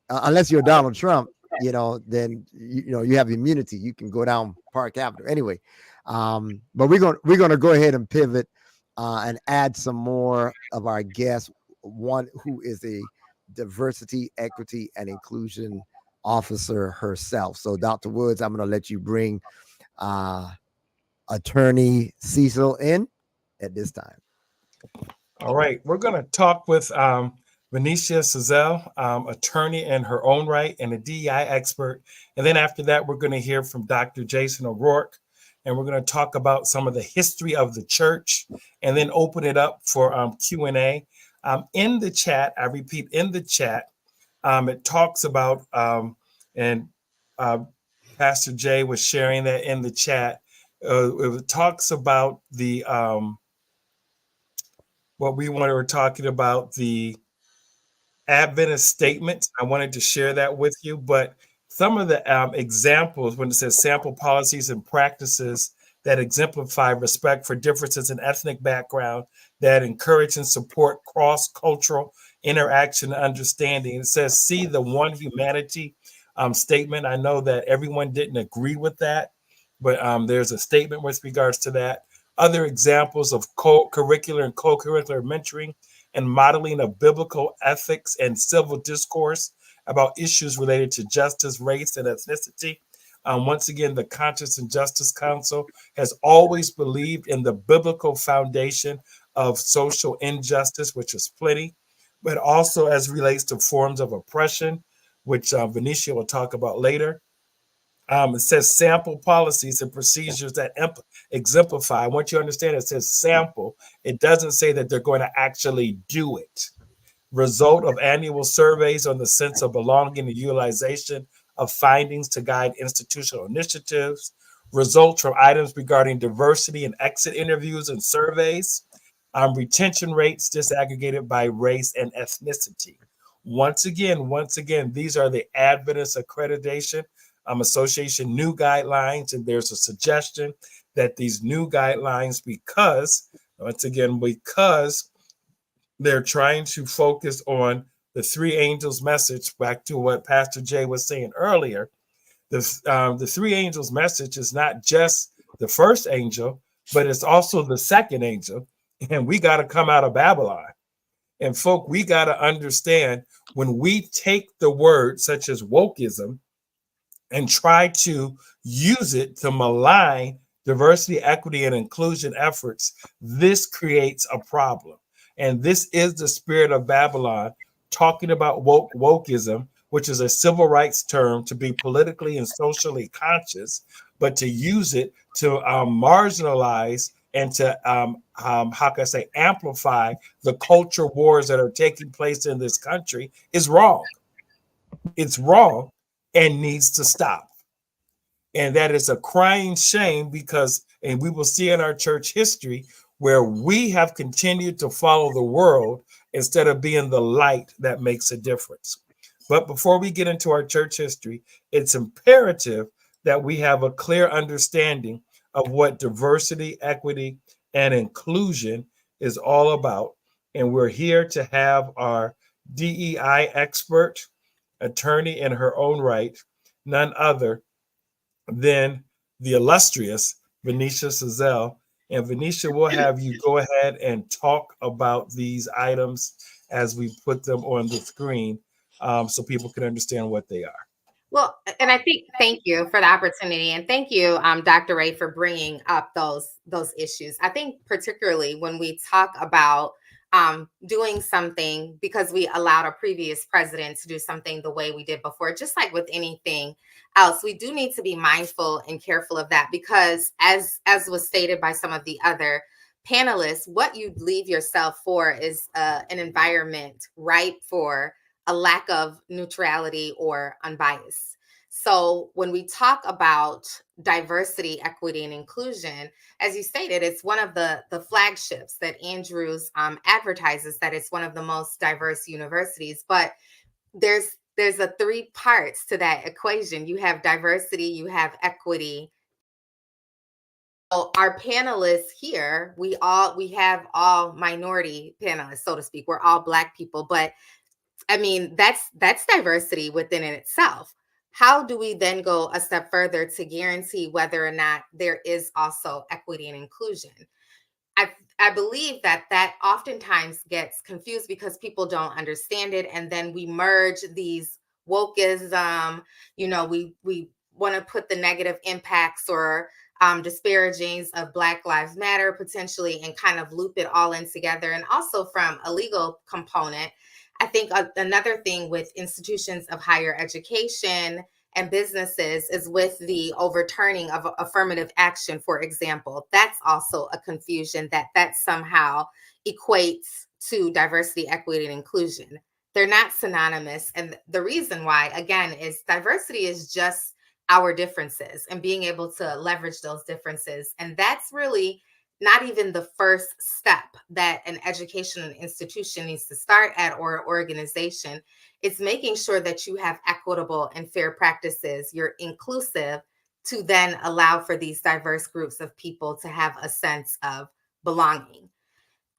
S1: unless you're Donald Trump, then you have immunity. You can go down Park Avenue anyway. But we're gonna go ahead and pivot and add some more of our guests. One who is a diversity, equity, and inclusion officer herself. So, Dr. Woods, I'm gonna let you bring uh, Attorney Cecil in at this time.
S2: All right, we're going to talk with Venetia Sazelle, attorney in her own right and a DEI expert. And then after that, we're going to hear from Dr. Jason O'Rourke, and we're going to talk about some of the history of the church, and then open it up for Q&A. In the chat, I repeat, in the chat, it talks about, and Pastor Jay was sharing that in the chat, it talks about the, what we were talking about, the Adventist statements. I wanted to share that with you, but some of the examples, when it says sample policies and practices that exemplify respect for differences in ethnic background, that encourage and support cross-cultural interaction and understanding. It says, see the one humanity statement. I know that everyone didn't agree with that, but there's a statement with regards to that. Other examples of co-curricular and co-curricular mentoring and modeling of biblical ethics and civil discourse about issues related to justice, race, and ethnicity. Once again, the Conscience and Justice Council has always believed in the biblical foundation of social injustice, which is plenty, but also as relates to forms of oppression, which Venetia will talk about later. It says sample policies and procedures that exemplify. I want you to understand it says sample. It doesn't say that they're going to actually do it. Result of annual surveys on the sense of belonging and utilization of findings to guide institutional initiatives. Results from items regarding diversity and exit interviews and surveys. Retention rates disaggregated by race and ethnicity. Once again, these are the Adventist Accreditation Association new guidelines, and there's a suggestion that these new guidelines, because They're trying to focus on the three angels message, back to what Pastor Jay was saying earlier. The three angels message is not just the first angel, but it's also the second angel. And we got to come out of Babylon. And folk, we got to understand, when we take the word such as wokeism and try to use it to malign diversity, equity, and inclusion efforts, this creates a problem. And this is the spirit of Babylon, talking about wokeism, which is a civil rights term to be politically and socially conscious, but to use it to marginalize and to, how can I say, amplify the culture wars that are taking place in this country is wrong. It's wrong and needs to stop. And that is a crying shame, because, and we will see in our church history, where we have continued to follow the world instead of being the light that makes a difference. But before we get into our church history, it's imperative that we have a clear understanding of what diversity, equity, and inclusion is all about. And we're here to have our DEI expert, attorney in her own right, none other than the illustrious Venetia Sazelle. And Venetia, we'll have you go ahead and talk about these items as we put them on the screen, so people can understand what they are.
S5: Well, and I think, thank you for the opportunity, and thank you, Dr. Ray, for bringing up those issues. I think particularly when we talk about doing something because we allowed a previous president to do something the way we did before, just like with anything else, we do need to be mindful and careful of that, because as was stated by some of the other panelists, what you leave yourself for is an environment ripe for a lack of neutrality or unbiased. So when we talk about diversity, equity, and inclusion, as you stated, it's one of the flagships that Andrews advertises, that it's one of the most diverse universities. But there's a three parts to that equation. You have diversity, you have equity. So our panelists here, we have all minority panelists, so to speak. We're all Black people, but I mean, that's diversity within it itself. How do we then go a step further to guarantee whether or not there is also equity and inclusion? I believe that oftentimes gets confused because people don't understand it, and then we merge these wokeism. We want to put the negative impacts or disparagings of Black Lives Matter potentially, and kind of loop it all in together. And also from a legal component, I think another thing with institutions of higher education and businesses is with the overturning of affirmative action, for example. That's also a confusion that somehow equates to diversity, equity, and inclusion. They're not synonymous. And the reason why, again, is diversity is just our differences and being able to leverage those differences. And that's really not even the first step that an educational institution needs to start at, or organization. It's making sure that you have equitable and fair practices. You're inclusive to then allow for these diverse groups of people to have a sense of belonging.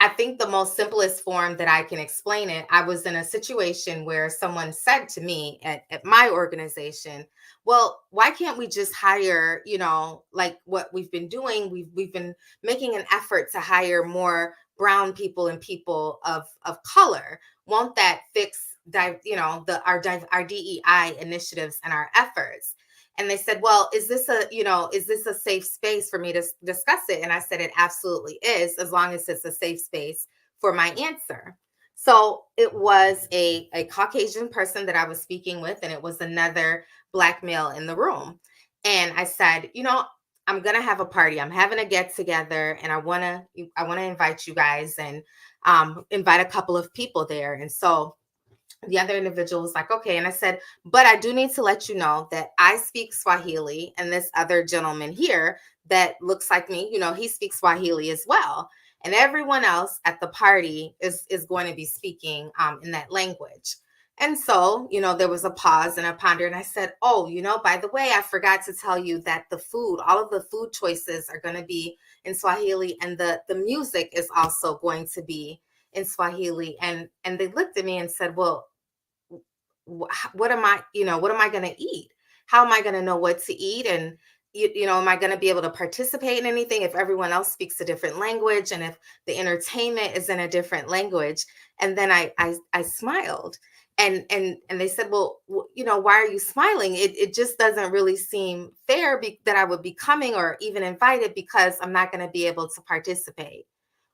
S5: I think the most simplest form that I can explain it, I was in a situation where someone said to me at my organization, well, why can't we just hire, like what we've been doing? We've been making an effort to hire more brown people and people of color. Won't that fix, our DEI initiatives and our efforts? And they said, well, is this a safe space for me to discuss it? And I said, it absolutely is, as long as it's a safe space for my answer. So it was a Caucasian person that I was speaking with, and it was another Black male in the room. And I said, I'm going to have a party. I'm having a get together, and I want to invite you guys and invite a couple of people there. And so the other individual was like, okay. And I said, but I do need to let you know that I speak Swahili, and this other gentleman here that looks like me, he speaks Swahili as well. And everyone else at the party is going to be speaking in that language. And so, there was a pause and a ponder, and I said, oh, by the way, I forgot to tell you that all of the food choices are going to be in Swahili, and the music is also going to be in Swahili, and they looked at me and said, well, what am I, what am I going to eat? How am I going to know what to eat? And, am I going to be able to participate in anything if everyone else speaks a different language and if the entertainment is in a different language? And then I smiled, and they said, well, why are you smiling? It just doesn't really seem fair that I would be coming or even invited because I'm not going to be able to participate.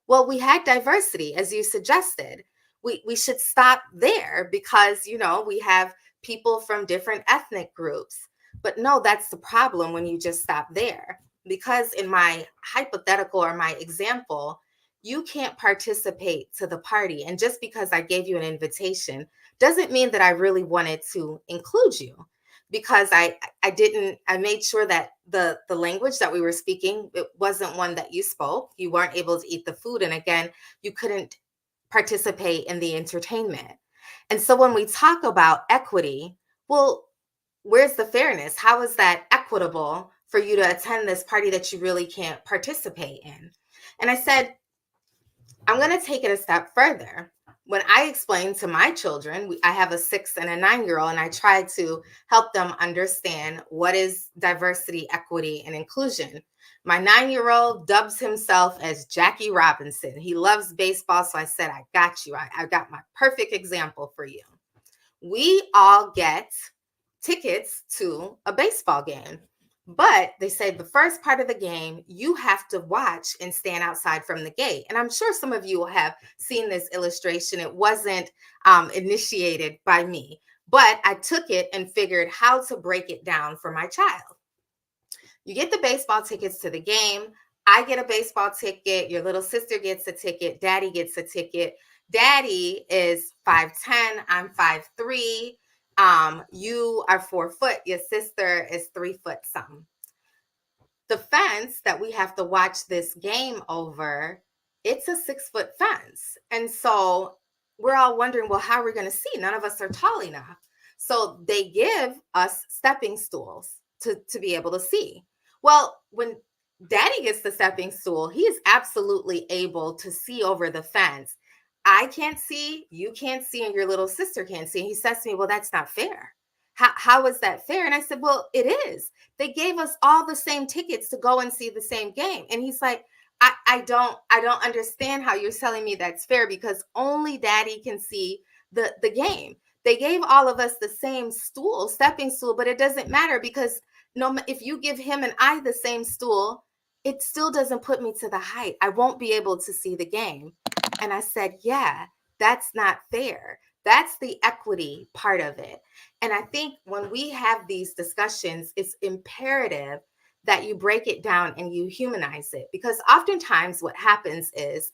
S5: Well, we had diversity, as you suggested. We should stop there because, we have people from different ethnic groups. But no, that's the problem when you just stop there. Because in my hypothetical or my example, you can't participate to the party. And just because I gave you an invitation doesn't mean that I really wanted to include you. Because I made sure that the language that we were speaking, it wasn't one that you spoke. You weren't able to eat the food. And again, you couldn't participate in the entertainment. And so when we talk about equity, well, where's the fairness? How is that equitable for you to attend this party that you really can't participate in? And I said, I'm going to take it a step further. When I explain to my children, I have a 6 and a 9-year-old, and I try to help them understand what is diversity, equity, and inclusion. My 9-year-old dubs himself as Jackie Robinson. He loves baseball, so I said, I got you. I got my perfect example for you. We all get tickets to a baseball game. But they say the first part of the game, you have to watch and stand outside from the gate. And I'm sure some of you have seen this illustration. It wasn't initiated by me, but I took it and figured how to break it down for my child. You get the baseball tickets to the game. I get a baseball ticket. Your little sister gets a ticket. Daddy gets a ticket. Daddy is 5'10". I'm 5'3". You are 4 foot. Your sister is 3 foot something. The fence that we have to watch this game over, it's a 6-foot fence. And so we're all wondering, well, how are we going to see? None of us are tall enough. So they give us stepping stools to be able to see. Well, when Daddy gets the stepping stool, he is absolutely able to see over the fence. I can't see, you can't see, and your little sister can't see. And he says to me, well, that's not fair. How is that fair? And I said, well, it is. They gave us all the same tickets to go and see the same game. And he's like, I don't understand how you're telling me that's fair because only Daddy can see the game. They gave all of us the same stepping stool, but it doesn't matter because if you give him and I the same stool, it still doesn't put me to the height. I won't be able to see the game. And I said, yeah, that's not fair. That's the equity part of it. And I think when we have these discussions, it's imperative that you break it down and you humanize it. Because oftentimes what happens is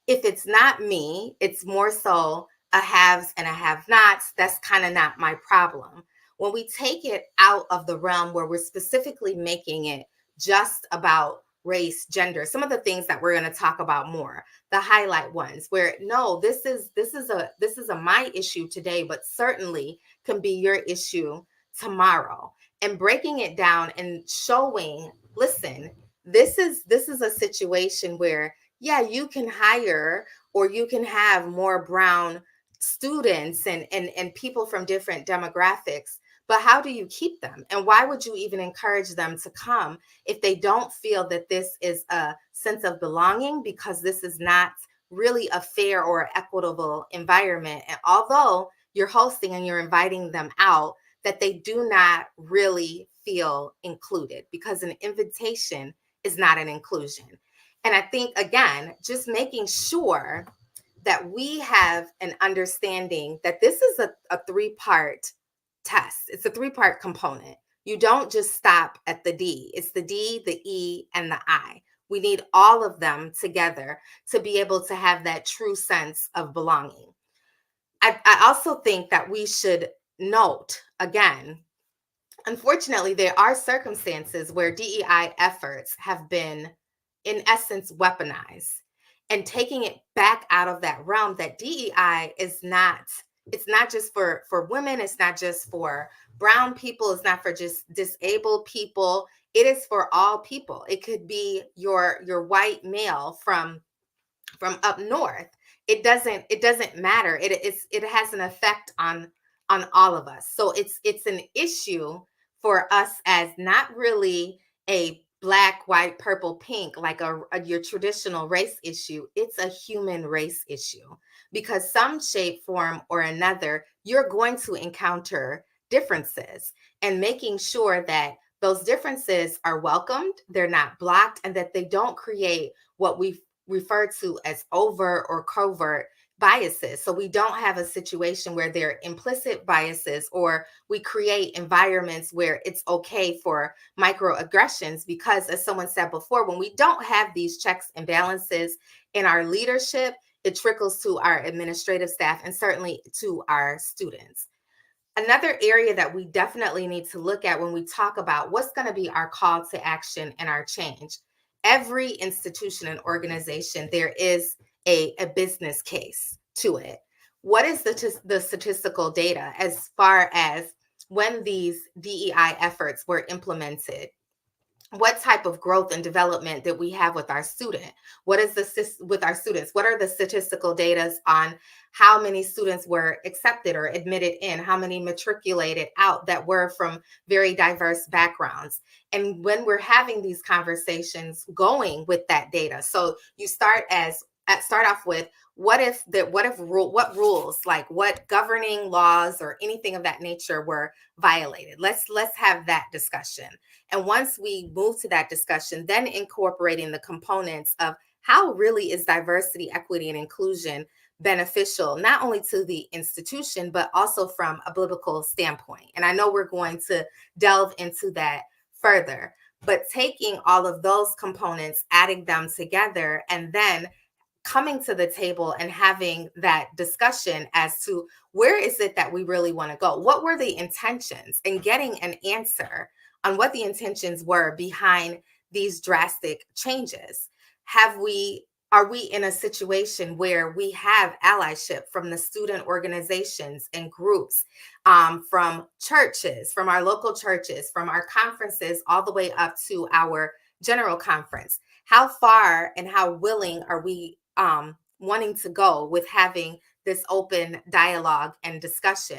S5: if it's not me, it's more so a haves and a have-nots. That's kind of not my problem. When we take it out of the realm where we're specifically making it just about race, gender, some of the things that we're going to talk about more, the highlight ones where no, this is a my issue today, but certainly can be your issue tomorrow, and breaking it down and showing, listen, this is a situation where, yeah, you can hire or you can have more brown students and people from different demographics, but how do you keep them? And why would you even encourage them to come if they don't feel that this is a sense of belonging, because this is not really a fair or equitable environment? And although you're hosting and you're inviting them out, that they do not really feel included, because an invitation is not an inclusion. And I think, again, just making sure that we have an understanding that this is a 3-part test. It's a 3-part component. You don't just stop at the D. It's the D, the E, and the I. We need all of them together to be able to have that true sense of belonging. I also think that we should note, again, unfortunately, there are circumstances where DEI efforts have been, in essence, weaponized, and taking it back out of that realm, that DEI is not, it's not just for women, it's not just for brown people, it's not for just disabled people, it is for all people. It could be your white male from up north. it doesn't matter. It has an effect on all of us. So it's an issue for us as not really a black, white, purple, pink, like your traditional race issue. It's a human race issue, because some shape, form, or another, you're going to encounter differences, and making sure that those differences are welcomed, they're not blocked, and that they don't create what we refer to as overt or covert biases. So we don't have a situation where there are implicit biases, or we create environments where it's okay for microaggressions. Because, as someone said before, when we don't have these checks and balances in our leadership, it trickles to our administrative staff and certainly to our students. Another area that we definitely need to look at when we talk about what's going to be our call to action and our change. Every institution and organization, there is a business case to it. What is the statistical data as far as when these DEI efforts were implemented? What type of growth and development that we have with our student? What is with our students? What are the statistical data on how many students were accepted or admitted in, how many matriculated out that were from very diverse backgrounds? And when we're having these conversations going with that data, so you start off with what rules, like what governing laws or anything of that nature were violated. Let's have that discussion. And once we move to that discussion, then incorporating the components of how really is diversity, equity, and inclusion beneficial, not only to the institution, but also from a biblical standpoint. And I know we're going to delve into that further, but taking all of those components, adding them together, and then coming to the table and having that discussion as to where is it that we really want to go? What were the intentions? And getting an answer on what the intentions were behind these drastic changes. Are we in a situation where we have allyship from the student organizations and groups, from churches, from our local churches, from our conferences, all the way up to our general conference? How far and how willing are we wanting to go with having this open dialogue and discussion,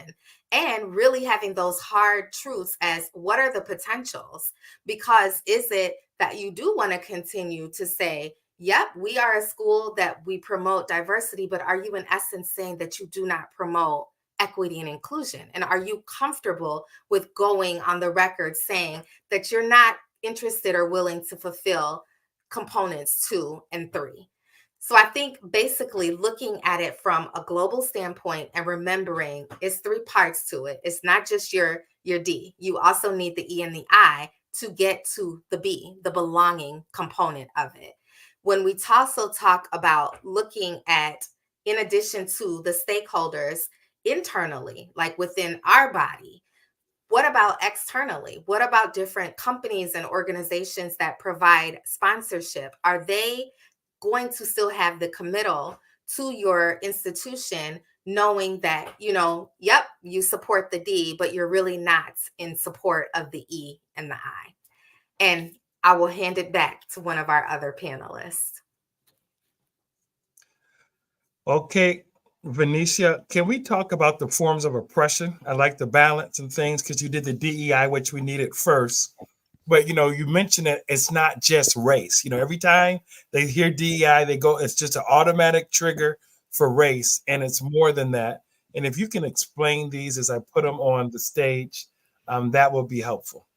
S5: and really having those hard truths as what are the potentials? Because is it that you do want to continue to say, yep, we are a school that we promote diversity, but are you in essence saying that you do not promote equity and inclusion? And are you comfortable with going on the record saying that you're not interested or willing to fulfill components 2 and 3? So I think basically looking at it from a global standpoint and remembering it's 3 parts to it. It's not just your D. You also need the E and the I to get to the B, the belonging component of it. When we also talk about looking at, in addition to the stakeholders internally, like within our body, what about externally? What about different companies and organizations that provide sponsorship? Are they going to still have the committal to your institution, knowing that, yep, you support the D, but you're really not in support of the E and the I? And I will hand it back to one of our other panelists.
S2: Okay, Venetia, can we talk about the forms of oppression? I like the balance and things because you did the DEI, which we needed first. But you mentioned that it's not just race. Every time they hear DEI, it's just an automatic trigger for race, and it's more than that. And if you can explain these as I put them on the stage, that will be helpful.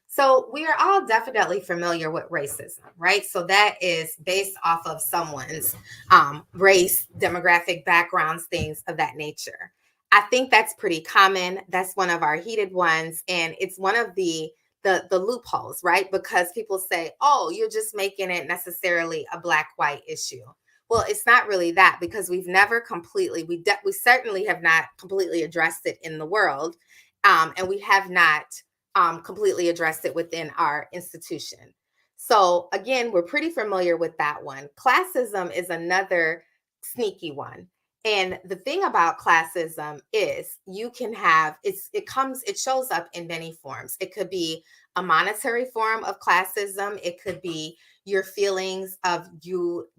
S5: So we are all definitely familiar with racism, right? So that is based off of someone's race, demographic backgrounds, things of that nature. I think that's pretty common. That's one of our heated ones. And it's one of the loopholes, right? Because people say, oh, you're just making it necessarily a black-white issue. Well, it's not really that, because we've never completely, we certainly have not completely addressed it in the world. And we have not completely addressed it within our institution. So again, we're pretty familiar with that one. Classism is another sneaky one. And the thing about classism is you can have it shows up in many forms. It could be a monetary form of classism. It could be your feelings of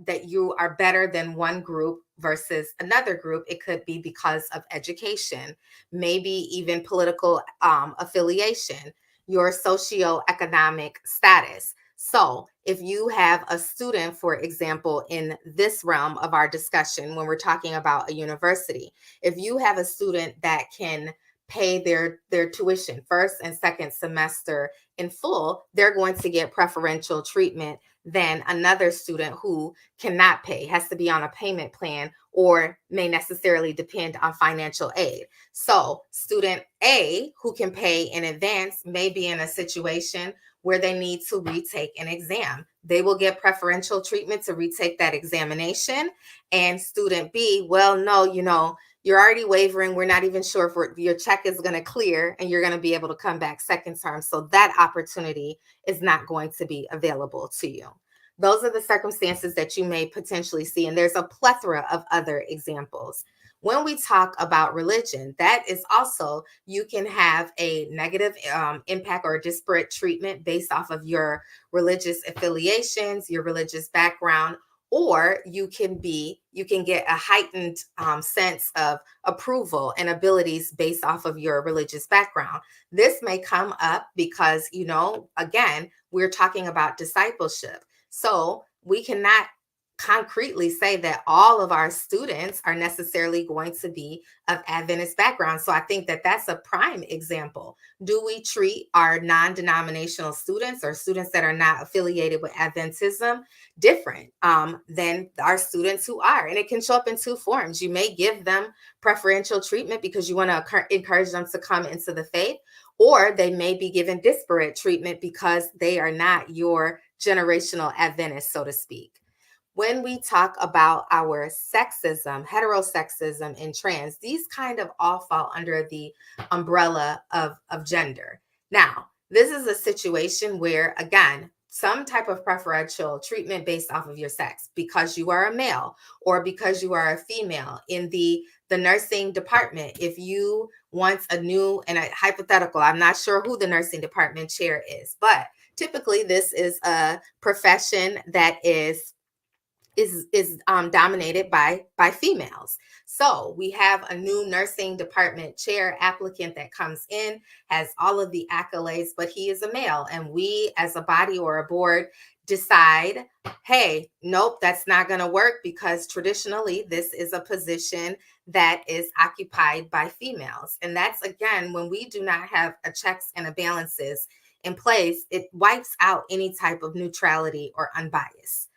S5: that you are better than one group versus another group. It could be because of education, maybe even political affiliation, your socioeconomic status. So if you have a student, for example, in this realm of our discussion, when we're talking about a university, if you have a student that can pay their tuition first and second semester in full, they're going to get preferential treatment than another student who cannot pay, has to be on a payment plan, or may necessarily depend on financial aid. So student A, who can pay in advance, may be in a situation where they need to retake an exam. They will get preferential treatment to retake that examination. And student B, well, no, you're already wavering. We're not even sure if your check is going to clear and you're going to be able to come back second term. So that opportunity is not going to be available to you. Those are the circumstances that you may potentially see. And there's a plethora of other examples. When we talk about religion, that is also, you can have a negative impact or disparate treatment based off of your religious affiliations, your religious background, or you can get a heightened sense of approval and abilities based off of your religious background. This may come up because, again, we're talking about discipleship. So we cannot concretely say that all of our students are necessarily going to be of Adventist background. So I think that that's a prime example. Do we treat our non-denominational students or students that are not affiliated with Adventism different than our students who are? And it can show up in two forms. You may give them preferential treatment because you want to encourage them to come into the faith, or they may be given disparate treatment because they are not your generational Adventists, so to speak. When we talk about our sexism, heterosexism, and trans, these kind of all fall under the umbrella of gender. Now, this is a situation where, again, some type of preferential treatment based off of your sex, because you are a male or because you are a female in the nursing department. If you want a new, and a hypothetical, I'm not sure who the nursing department chair is, but typically this is a profession that is dominated by females. So we have a new nursing department chair applicant that comes in, has all of the accolades, but he is a male. And we as a body or a board decide, hey, nope, that's not going to work because traditionally this is a position that is occupied by females. And that's, again, when we do not have a checks and a balances in place, it wipes out any type of neutrality or unbiased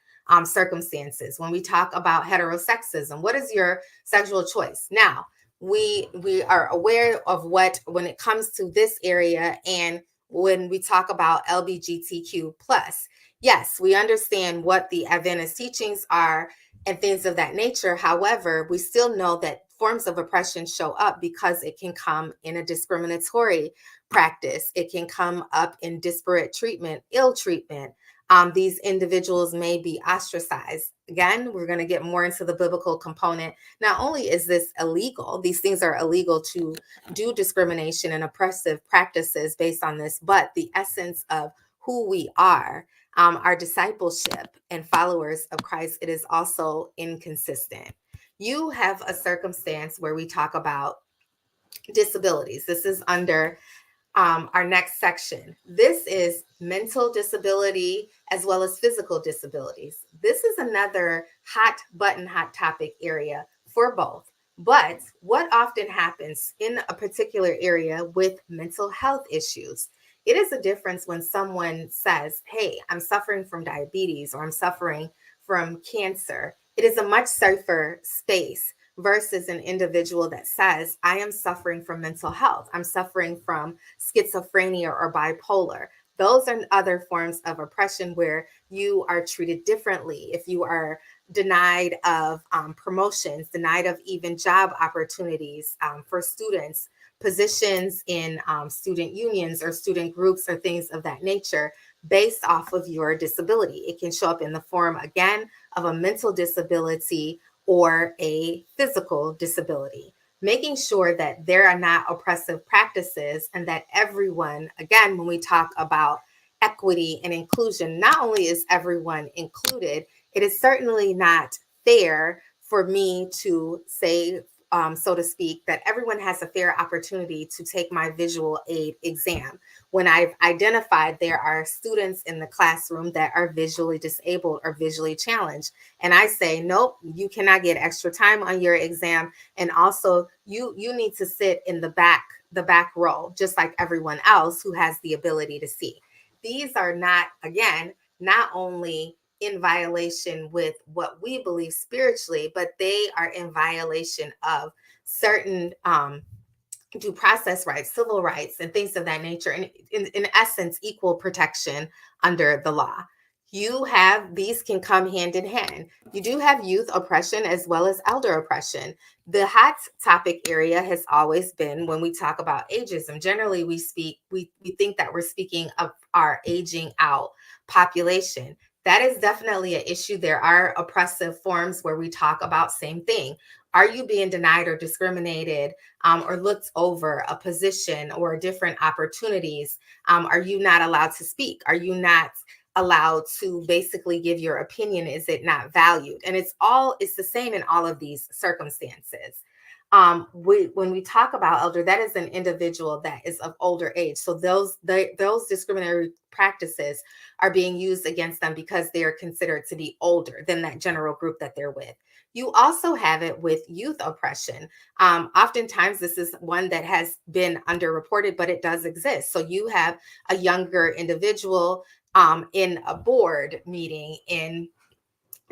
S5: circumstances. When we talk about heterosexism, what is your sexual choice? Now, we are aware of when it comes to this area, and when we talk about LGBTQ plus, yes, we understand what the Adventist teachings are and things of that nature. However, we still know that forms of oppression show up because it can come in a discriminatory practice. It can come up in disparate treatment, ill treatment. These individuals may be ostracized. Again, we're going to get more into the biblical component. Not only is this illegal, these things are illegal to do discrimination and oppressive practices based on this, but the essence of who we are, our discipleship and followers of Christ, it is also inconsistent. You have a circumstance where we talk about disabilities. This is under our next section. This is mental disability as well as physical disabilities. This is another hot topic area for both. But what often happens in a particular area with mental health issues, it is a difference when someone says, hey, I'm suffering from diabetes or I'm suffering from cancer. It is a much safer space versus an individual that says, I am suffering from mental health. I'm suffering from schizophrenia or bipolar. Those are other forms of oppression where you are treated differently. If you are denied of promotions, denied of even job opportunities for students, positions in student unions or student groups or things of that nature based off of your disability. It can show up in the form, again, of a mental disability or a physical disability. Making sure that there are not oppressive practices and that everyone, again, when we talk about equity and inclusion, not only is everyone included, it is certainly not fair for me to say, so to speak, that everyone has a fair opportunity to take my visual aid exam when I've identified there are students in the classroom that are visually disabled or visually challenged. And I say, nope, you cannot get extra time on your exam. And also you need to sit in the back row, just like everyone else who has the ability to see. These are not, again, not only in violation with what we believe spiritually, but they are in violation of certain due process rights, civil rights, and things of that nature. And in essence, equal protection under the law. These can come hand in hand. You do have youth oppression as well as elder oppression. The hot topic area has always been when we talk about ageism. Generally, we think that we're speaking of our aging out population. That is definitely an issue. There are oppressive forms where we talk about same thing. Are you being denied or discriminated or looked over a position or different opportunities? Are you not allowed to speak? Are you not allowed to basically give your opinion? Is it not valued? And it's the same in all of these circumstances. When we talk about elder, that is an individual that is of older age. So those discriminatory practices are being used against them because they are considered to be older than that general group that they're with. You also have it with youth oppression. Oftentimes, this is one that has been underreported, but it does exist. So you have a younger individual in a board meeting, in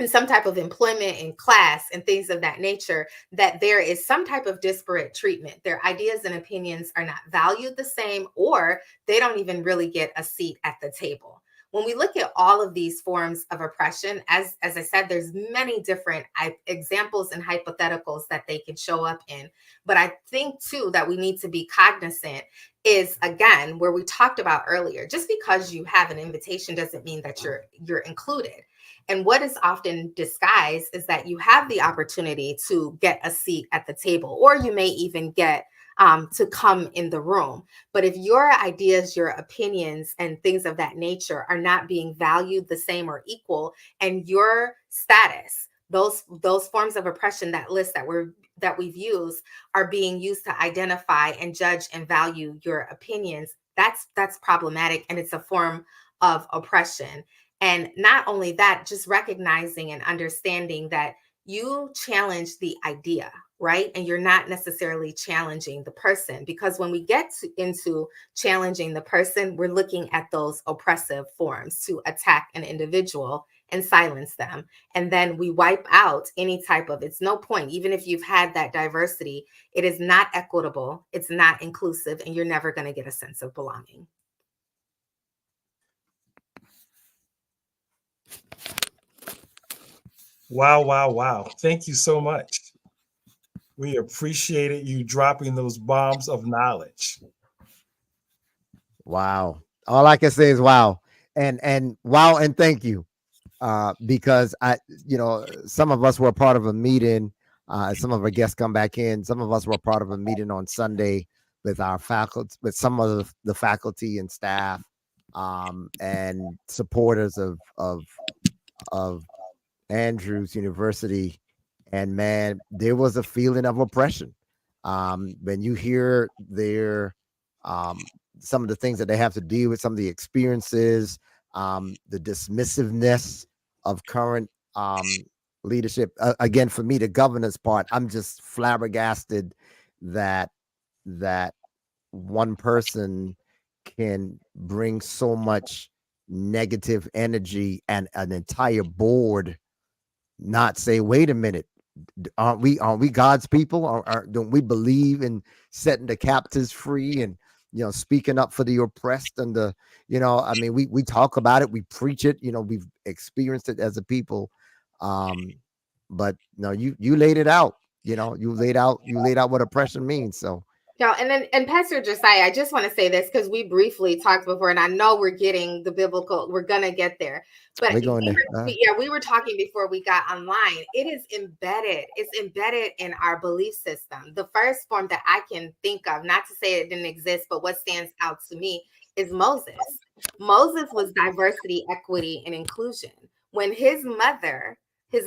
S5: some type of employment in class and things of that nature, that there is some type of disparate treatment. Their ideas and opinions are not valued the same, or they don't even really get a seat at the table. When we look at all of these forms of oppression, as I said, there's many different examples and hypotheticals that they can show up in. But I think too that we need to be cognizant is, again, where we talked about earlier, just because you have an invitation doesn't mean that you're included. And what is often disguised is that you have the opportunity to get a seat at the table, or you may even get to come in the room. But if your ideas, your opinions, and things of that nature are not being valued the same or equal, and your status, those forms of oppression, that list that we've used, are being used to identify and judge and value your opinions, that's problematic, and it's a form of oppression. And not only that, just recognizing and understanding that you challenge the idea, right? And you're not necessarily challenging the person, because when we get into challenging the person, we're looking at those oppressive forms to attack an individual and silence them. And then we wipe out any type of, it's no point, even if you've had that diversity, it is not equitable, it's not inclusive, and you're never going to get a sense of belonging.
S2: Wow, wow, wow. Thank you so much. We appreciated you dropping those bombs of knowledge.
S1: Wow. All I can say is wow. And wow and thank you. Because some of us were part of a meeting. Some of our guests come back in. Some of us were part of a meeting on Sunday with our faculty, with some of the faculty and staff, and supporters of Andrews University. And man, there was a feeling of oppression. When you hear some of the things that they have to deal with, some of the experiences, the dismissiveness of current leadership. Again, for me, the governance part, I'm just flabbergasted that one person can bring so much negative energy and an entire board not say, wait a minute, aren't we God's people? Don't we believe in setting the captives free and speaking up for the oppressed and I mean, we talk about it, we preach it, we've experienced it as a people. But no, you laid it out, you laid out what oppression means. So
S5: No, and Pastor Josiah, I just want to say this because we briefly talked before, and I know we're getting the biblical, we're gonna get there. But
S1: We're going
S5: we were talking before we got online. It is embedded, it's embedded in our belief system. The first form that I can think of, not to say it didn't exist, but what stands out to me is Moses. Moses was diversity, equity, and inclusion. When his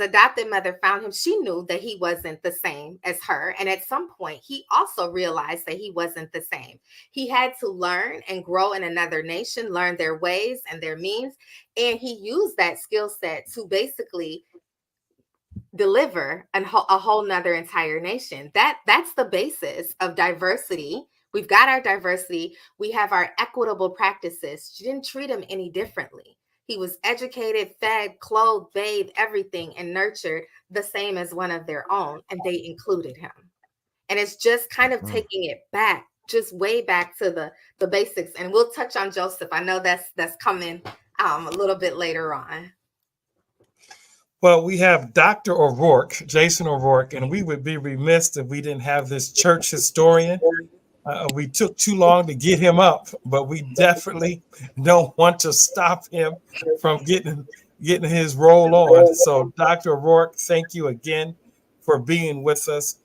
S5: adopted mother found him, she knew that he wasn't the same as her. And at some point, he also realized that he wasn't the same. He had to learn and grow in another nation, learn their ways and their means. And he used that skill set to basically deliver a whole nother entire nation. That's the basis of diversity. We've got our diversity. We have our equitable practices. She didn't treat him any differently. He was educated, fed, clothed, bathed, everything, and nurtured the same as one of their own, and they included him. And it's just kind of taking it back, just way back to the basics. And we'll touch on Joseph. I know that's coming a little bit later on.
S2: Well, we have Dr. O'Rourke, Jason O'Rourke, and we would be remiss if we didn't have this church historian. We took too long to get him up, but we definitely don't want to stop him from getting his roll on. So, Dr. O'Rourke, thank you again for being with us.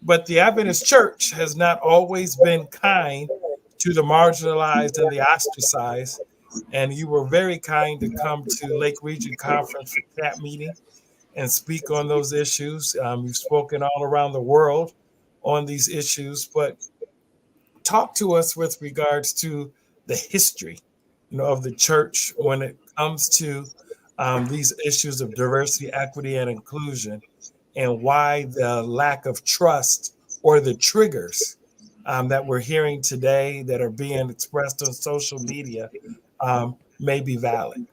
S2: But the Adventist Church has not always been kind to the marginalized and the ostracized. And you were very kind to come to Lake Region Conference for CAP meeting and speak on those issues. You've spoken all around the world on these issues, but talk to us with regards to the history, of the church when it comes to these issues of diversity, equity, and inclusion, and why the lack of trust or the triggers that we're hearing today that are being expressed on social media may be valid.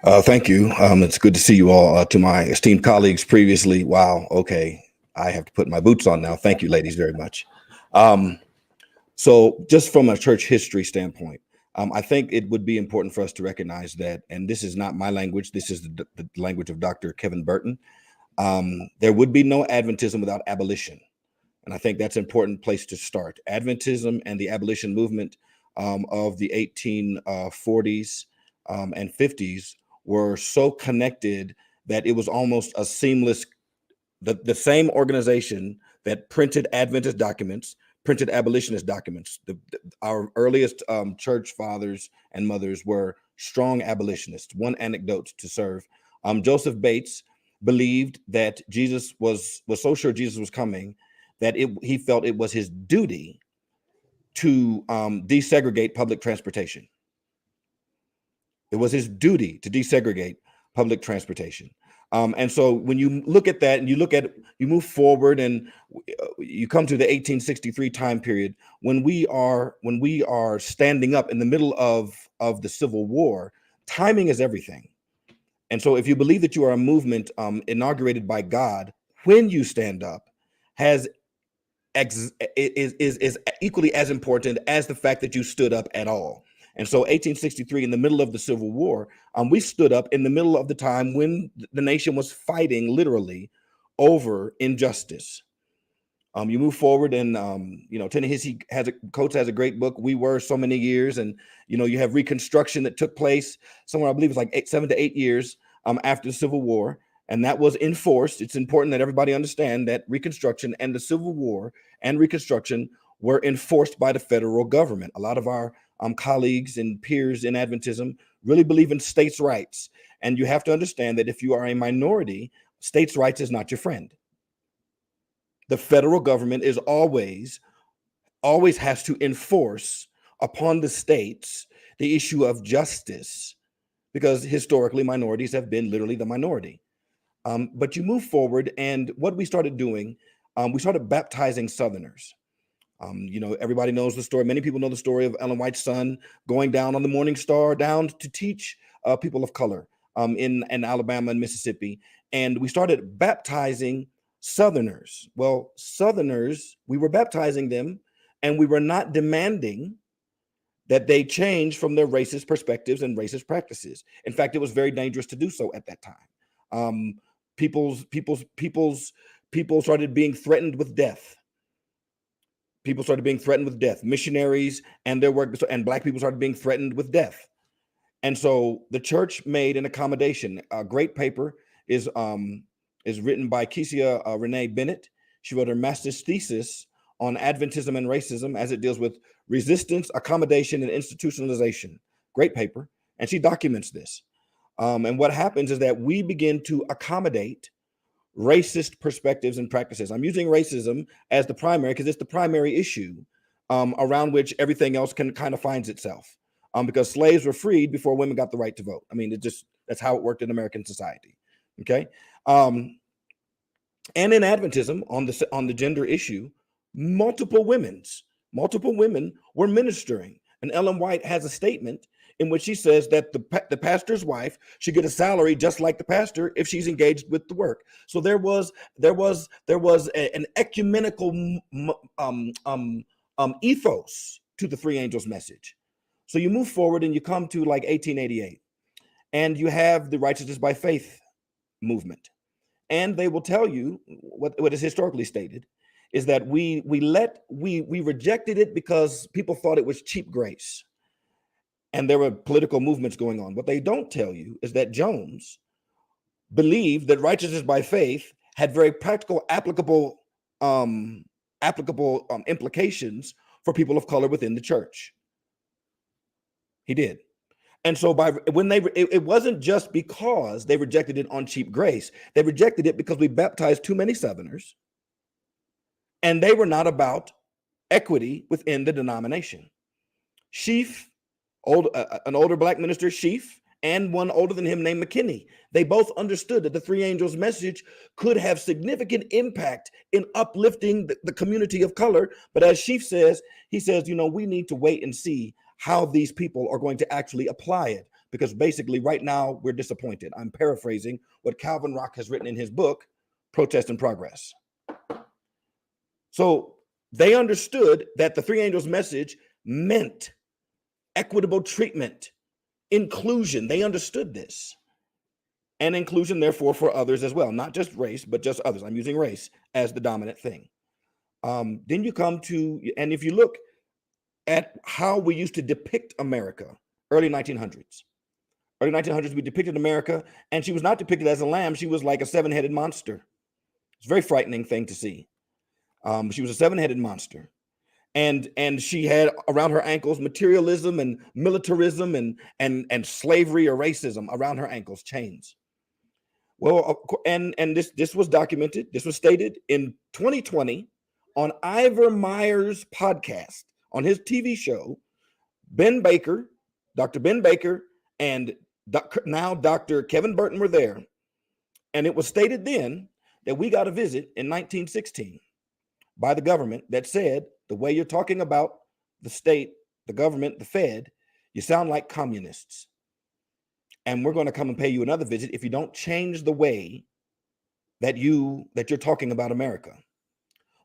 S4: Thank you. It's good to see you all. To my esteemed colleagues previously, wow, okay, I have to put my boots on now. Thank you, ladies, very much. So just from a church history standpoint, I think it would be important for us to recognize that, and this is not my language, this is the language of Dr. Kevin Burton, there would be no Adventism without abolition. And I think that's an important place to start. Adventism and the abolition movement of the 1840s and 50s were so connected that it was almost a seamless, the same organization that printed Adventist documents, printed abolitionist documents. Our earliest church fathers and mothers were strong abolitionists. One anecdote to serve. Joseph Bates believed that Jesus was so sure Jesus was coming that he felt it was his duty to desegregate public transportation. It was his duty to desegregate public transportation. And so when you look at that and you move forward and you come to the 1863 time period when we are standing up in the middle of the Civil War, timing is everything. And so if you believe that you are a movement inaugurated by God, when you stand up is equally as important as the fact that you stood up at all. And so 1863, in the middle of the Civil War, we stood up in the middle of the time when the nation was fighting literally over injustice. You move forward and, Ta-Nehisi Coates has a great book, We Were So Many Years. And, you have Reconstruction that took place somewhere, I believe it's like 7 to 8 years after the Civil War. And that was enforced. It's important that everybody understand that Reconstruction and the Civil War and Reconstruction were enforced by the federal government. A lot of our colleagues and peers in Adventism really believe in states' rights. And you have to understand that if you are a minority, states' rights is not your friend. The federal government is always has to enforce upon the states the issue of justice, because historically minorities have been literally the minority. But you move forward, and what we started doing, we started baptizing Southerners. Everybody knows the story. Many people know the story of Ellen White's son going down on the Morning Star down to teach people of color in Alabama and Mississippi. And we started baptizing Southerners. Well, Southerners, we were baptizing them, and we were not demanding that they change from their racist perspectives and racist practices. In fact, it was very dangerous to do so at that time. People started being threatened with death people started being threatened with death. Missionaries and their work, and Black people started being threatened with death. And so the church made an accommodation. A great paper is written by Kesia Renee Bennett. She wrote her master's thesis on Adventism and racism as it deals with resistance, accommodation, and institutionalization. Great paper. And she documents this. And what happens is that we begin to accommodate racist perspectives and practices. I'm using racism as the primary because it's the primary issue around which everything else can kind of finds itself. Because slaves were freed before women got the right to vote. I mean, that's how it worked in American society. Okay. And in Adventism, on the gender issue, multiple women were ministering. And Ellen White has a statement in which she says that the pastor's wife should get a salary just like the pastor if she's engaged with the work. So there was an ecumenical ethos to the three angels message. So you move forward and you come to like 1888, and you have the righteousness by faith movement. And they will tell you what is historically stated is that we rejected it because people thought it was cheap grace. And there were political movements going on. What they don't tell you is that Jones believed that righteousness by faith had very practical, applicable implications for people of color within the church. He did. And so it wasn't just because they rejected it on cheap grace. They rejected it because we baptized too many Southerners, and they were not about equity within the denomination. Sheaf, an older Black minister, Sheaf, and one older than him named McKinney, they both understood that the three angels message could have significant impact in uplifting the community of color. But as Sheaf says, he says, we need to wait and see how these people are going to actually apply it, because basically right now we're disappointed. I'm paraphrasing what Calvin Rock has written in his book, Protest and Progress. So they understood that the three angels message meant equitable treatment, inclusion. They understood this. And inclusion, therefore, for others as well, not just race, but just others. I'm using race as the dominant thing. Then you come to, and if you look at how we used to depict America, early 1900s. Early 1900s, we depicted America, and she was not depicted as a lamb. She was like a seven-headed monster. It's a very frightening thing to see. She was a seven-headed monster. And she had around her ankles materialism and militarism and slavery or racism around her ankles, chains. Well, and this was documented. This was stated in 2020 on Ivor Meyer's podcast, on his TV show. Dr. Ben Baker, and now Dr. Kevin Burton were there. And it was stated then that we got a visit in 1916 by the government that said, the way you're talking about the state, the government, the Fed, you sound like communists. And we're going to come and pay you another visit if you don't change the way that you're talking about America.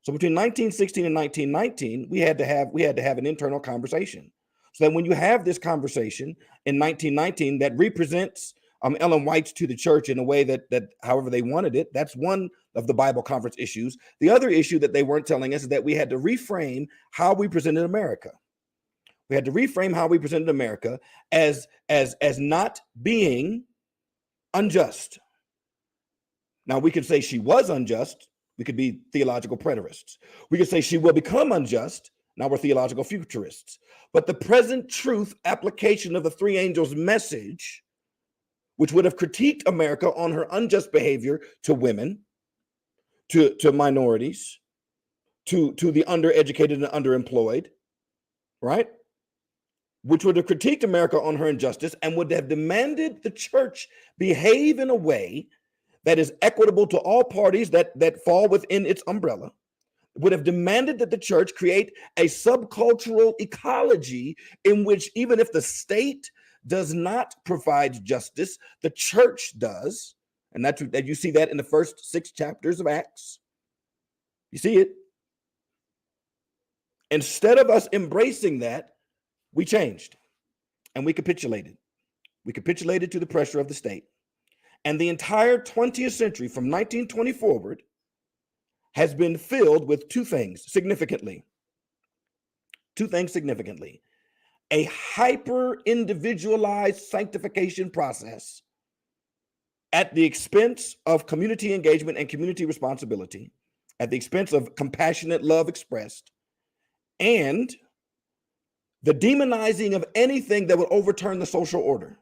S4: So between 1916 and 1919, we had to have an internal conversation. So that when you have this conversation in 1919 that represents Ellen White's to the church in a way that however they wanted it, that's one of the Bible conference issues. The other issue that they weren't telling us is that we had to reframe how we presented America. We had to reframe how we presented America as not being unjust. Now, we could say she was unjust. We could be theological preterists. We could say she will become unjust. Now we're theological futurists. But the present truth application of the three angels message, which would have critiqued America on her unjust behavior to women, to minorities, to the undereducated and underemployed, right? Which would have critiqued America on her injustice and would have demanded the church behave in a way that is equitable to all parties that fall within its umbrella, would have demanded that the church create a subcultural ecology in which even if the state does not provide justice, the church does. And that you see that in the first 6 chapters of Acts. You see it. Instead of us embracing that, we changed and we capitulated. We capitulated to the pressure of the state. And the entire 20th century from 1920 forward has been filled with two things significantly. two things significantly: a hyper individualized sanctification process at the expense of community engagement and community responsibility, at the expense of compassionate love expressed, and the demonizing of anything that would overturn the social order.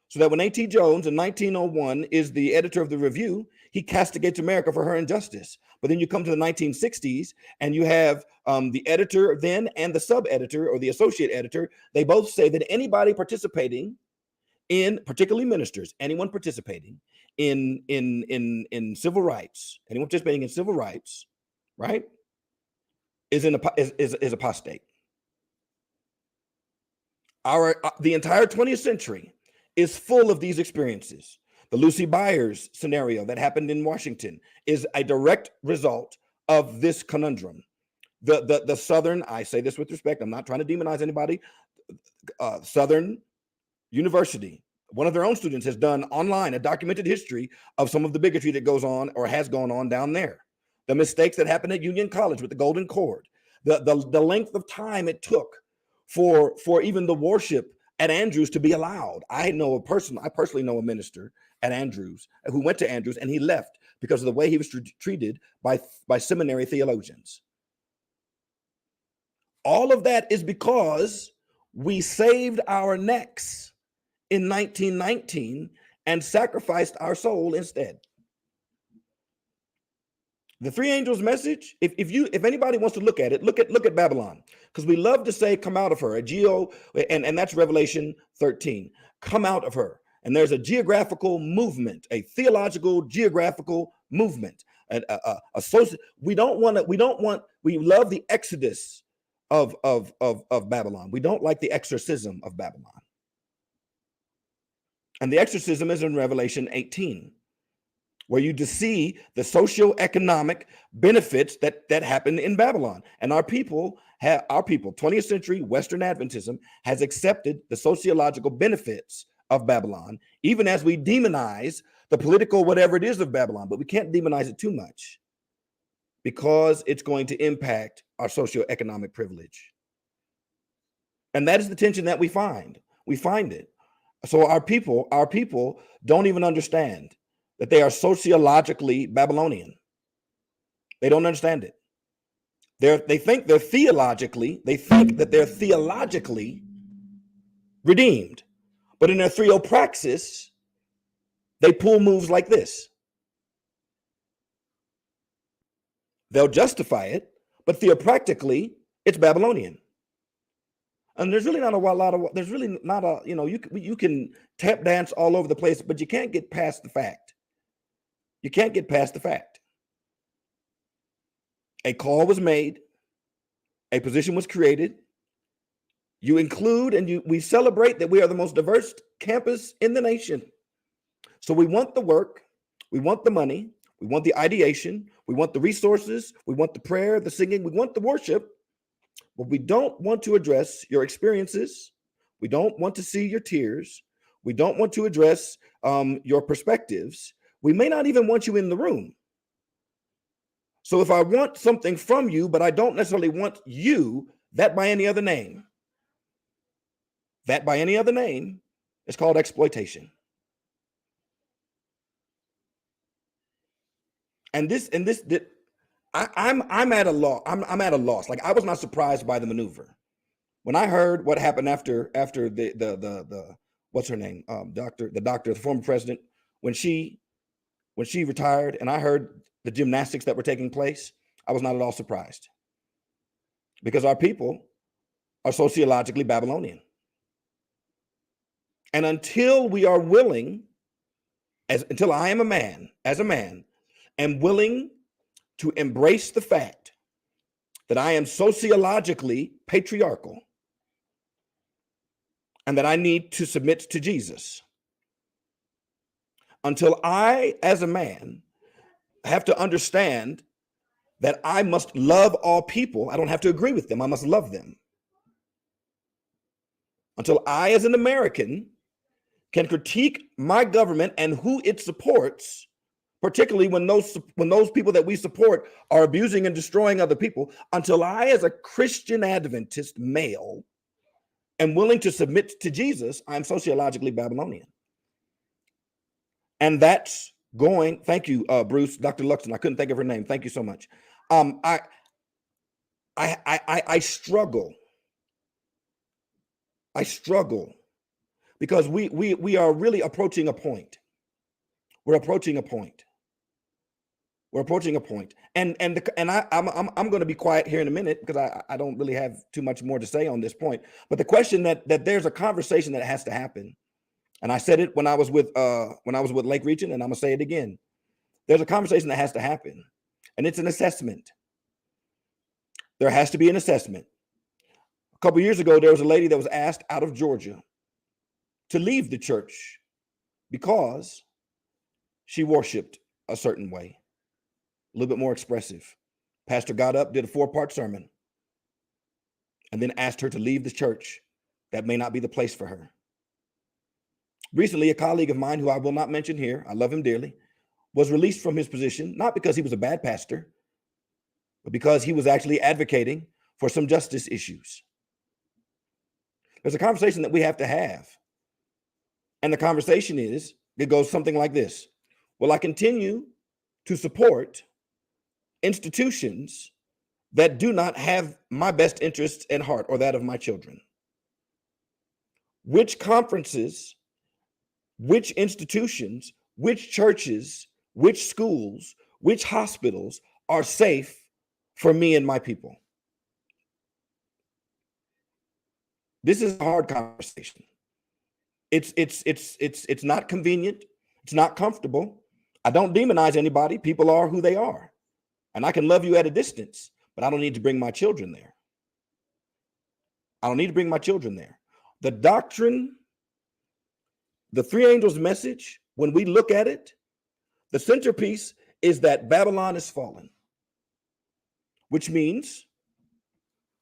S4: So that when A.T. Jones in 1901 is the editor of the Review, he castigates America for her injustice. But then you come to the 1960s and you have the editor then and the sub-editor or the associate editor. They both say that anybody participating in, particularly ministers, anyone participating in civil rights, anyone participating in civil rights, right, is apostate. The entire 20th century is full of these experiences. The Lucy Byers scenario that happened in Washington is a direct result of this conundrum. The Southern, I say this with respect, I'm not trying to demonize anybody, Southern University, one of their own students has done online a documented history of some of the bigotry that goes on or has gone on down there. The mistakes that happened at Union College with the Golden Cord, the length of time it took for even the worship at Andrews to be allowed. I personally know a minister at Andrews who went to Andrews and he left because of the way he was treated by seminary theologians. All of that is because we saved our necks in 1919 and sacrificed our soul instead. The three angels message, if anybody wants to look at it, look at Babylon, because we love to say come out of her, and that's Revelation 13. Come out of her. And there's a geographical movement, a theological geographical movement. We love the exodus of Babylon. We don't like the exorcism of Babylon. And the exorcism is in Revelation 18, where you see the socioeconomic benefits that happen in Babylon. And our people, 20th century Western Adventism, has accepted the sociological benefits of Babylon, even as we demonize the political whatever it is of Babylon. But we can't demonize it too much because it's going to impact our socioeconomic privilege. And that is the tension that we find. We find it. So our people don't even understand that they are sociologically Babylonian. They don't understand it. They think that they're theologically redeemed. But in their theopraxis, they pull moves like this. They'll justify it, but theopractically, it's Babylonian. And there's really not you can tap dance all over the place, but you can't get past the fact. You can't get past the fact. A call was made, a position was created. You include and we celebrate that we are the most diverse campus in the nation. So we want the work, we want the money, we want the ideation, we want the resources, we want the prayer, the singing, we want the worship. But we don't want to address your experiences. We don't want to see your tears. We don't want to address your perspectives. We may not even want you in the room. So if I want something from you, but I don't necessarily want you, that by any other name is called exploitation. I'm at a loss. I'm at a loss. Like, I was not surprised by the maneuver when I heard what happened after the what's her name, the former president, when she retired, and I heard the gymnastics that were taking place. I was not at all surprised, because our people are sociologically Babylonian, and until we are willing, until I am as a man, am willing to embrace the fact that I am sociologically patriarchal and that I need to submit to Jesus. Until I, as a man, have to understand that I must love all people. I don't have to agree with them. I must love them. Until I, as an American, can critique my government and who it supports, particularly when those people that we support are abusing and destroying other people, until I, as a Christian Adventist male, am willing to submit to Jesus, I'm sociologically Babylonian. And that's going, thank you, Bruce, Dr. Luxton. I couldn't think of her name. Thank you so much. I struggle. I struggle because we are really approaching a point. We're approaching a point. We're approaching a point. And I'm going to be quiet here in a minute because I don't really have too much more to say on this point. But the question that there's a conversation that has to happen. And I said it when I was with Lake Region, and I'm gonna say it again. There's a conversation that has to happen, and it's an assessment. There has to be an assessment. A couple years ago, there was a lady that was asked out of Georgia to leave the church because she worshiped a certain way, a little bit more expressive. Pastor got up, did a 4-part sermon, and then asked her to leave the church. That may not be the place for her. Recently, a colleague of mine, who I will not mention here, I love him dearly, was released from his position, not because he was a bad pastor, but because he was actually advocating for some justice issues. There's a conversation that we have to have. And the conversation is, it goes something like this. Will I continue to support institutions that do not have my best interests at heart or that of my children? Which conferences, which institutions, which churches, which schools, which hospitals are safe for me and my people? This is a hard conversation. It's not convenient. It's not comfortable. I don't demonize anybody. People are who they are. And I can love you at a distance, but I don't need to bring my children there. I don't need to bring my children there. The doctrine, the three angels' message, when we look at it, the centerpiece is that Babylon is fallen, which means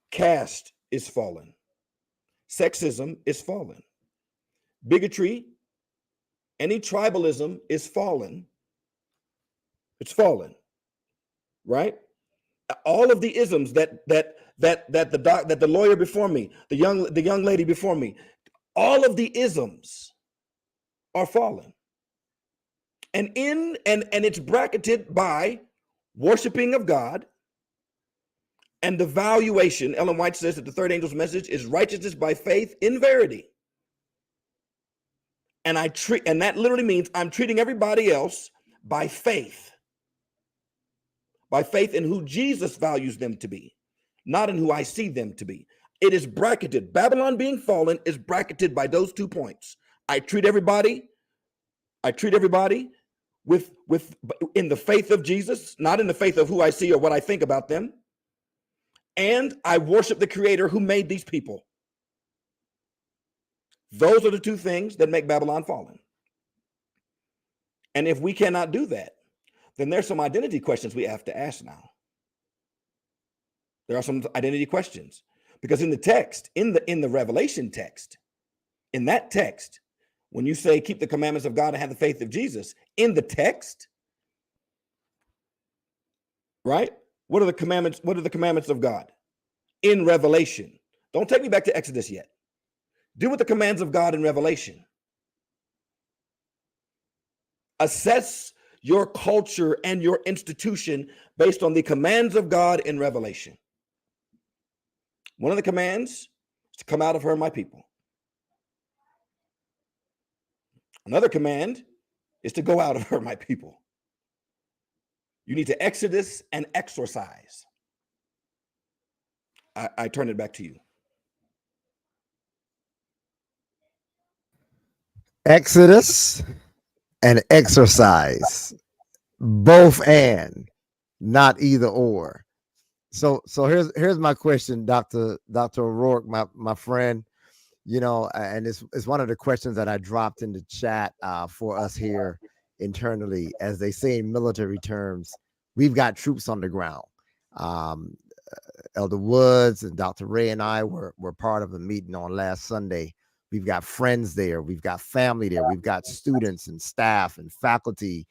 S4: caste is fallen, sexism is fallen, bigotry, any tribalism is fallen. It's fallen, right? All of the isms that the lawyer before me, the young lady before me, all of the isms are fallen. And it's bracketed by worshiping of God and the valuation. Ellen White says that the third angel's message is righteousness by faith in verity. And that literally means I'm treating everybody else by faith in who Jesus values them to be, not in who I see them to be. It is bracketed. Babylon being fallen is bracketed by those 2 points. I treat everybody with in the faith of Jesus, not in the faith of who I see or what I think about them. And I worship the creator who made these people. Those are the 2 things that make Babylon fallen. And if we cannot do that, then there's some identity questions we have to ask now. There are some identity questions, because in the text, in the Revelation text, in that text, when you say keep the commandments of God and have the faith of Jesus, in the text, right? What are the commandments? What are the commandments of God in Revelation? Don't take me back to Exodus yet. Do with the commands of God in Revelation. Assess your culture and your institution based on the commands of God in Revelation. One of the commands is to come out of her, my people. Another command is to go out of her, my people. You need to exodus and exorcise. I turn it back to you.
S1: Exodus and exercise, both and, not either or. So here's my question, Dr. O'Rourke, my friend. And it's one of the questions that I dropped in the chat for us here internally. As they say in military terms, we've got troops on the ground. Elder Woods and Dr. Ray and I were part of a meeting on last Sunday. We've got friends there. We've got family there. We've got students and staff and faculty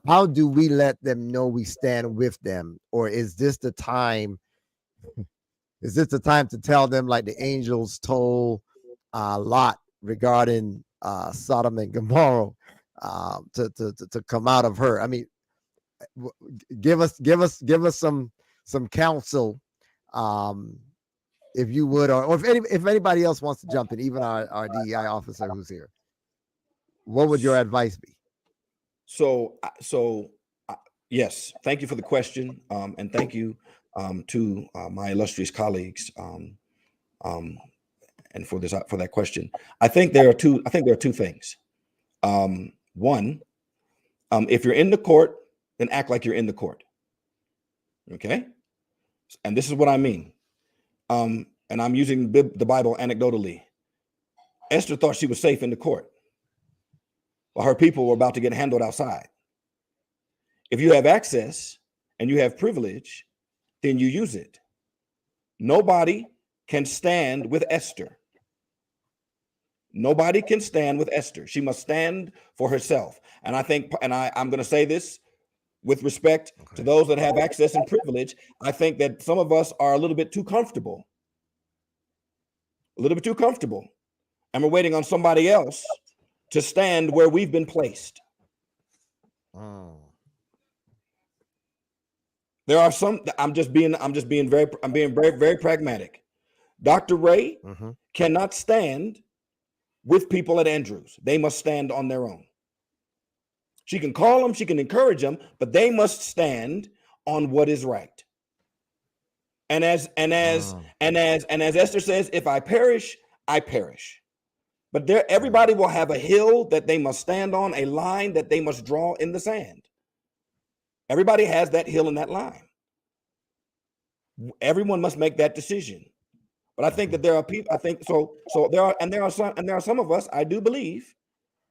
S1: how do we let them know we stand with them? Or is this the time? Is this the time to tell them, like the angels told Lot regarding Sodom and Gomorrah, to come out of her? I mean, give us some counsel, if you would, or if anybody else wants to jump in, even our DEI officer who's here. What would your advice be?
S4: So yes, thank you for the question, and thank you to my illustrious colleagues, and for that question. I think there are two things. One, if you're in the court, then act like you're in the court. Okay, and this is what I mean. And I'm using the Bible anecdotally. Esther thought she was safe in the court, while her people were about to get handled outside. If you have access and you have privilege, then you use it. Nobody can stand with Esther. Nobody can stand with Esther. She must stand for herself. And I think, and I'm going to say this with respect to those that have access and privilege, I think that some of us are a little bit too comfortable. And we're waiting on somebody else to stand where we've been placed. There are some, I'm being very, very pragmatic. Dr. Ray cannot stand with people at Andrews. They must stand on their own. She can call them, she can encourage them, but they must stand on what is right. And as Esther says, if I perish, I perish. But everybody will have a hill that they must stand on, a line that they must draw in the sand. Everybody has that hill and that line. Everyone must make that decision. But I think that there are people, I think so there are some of us, I do believe,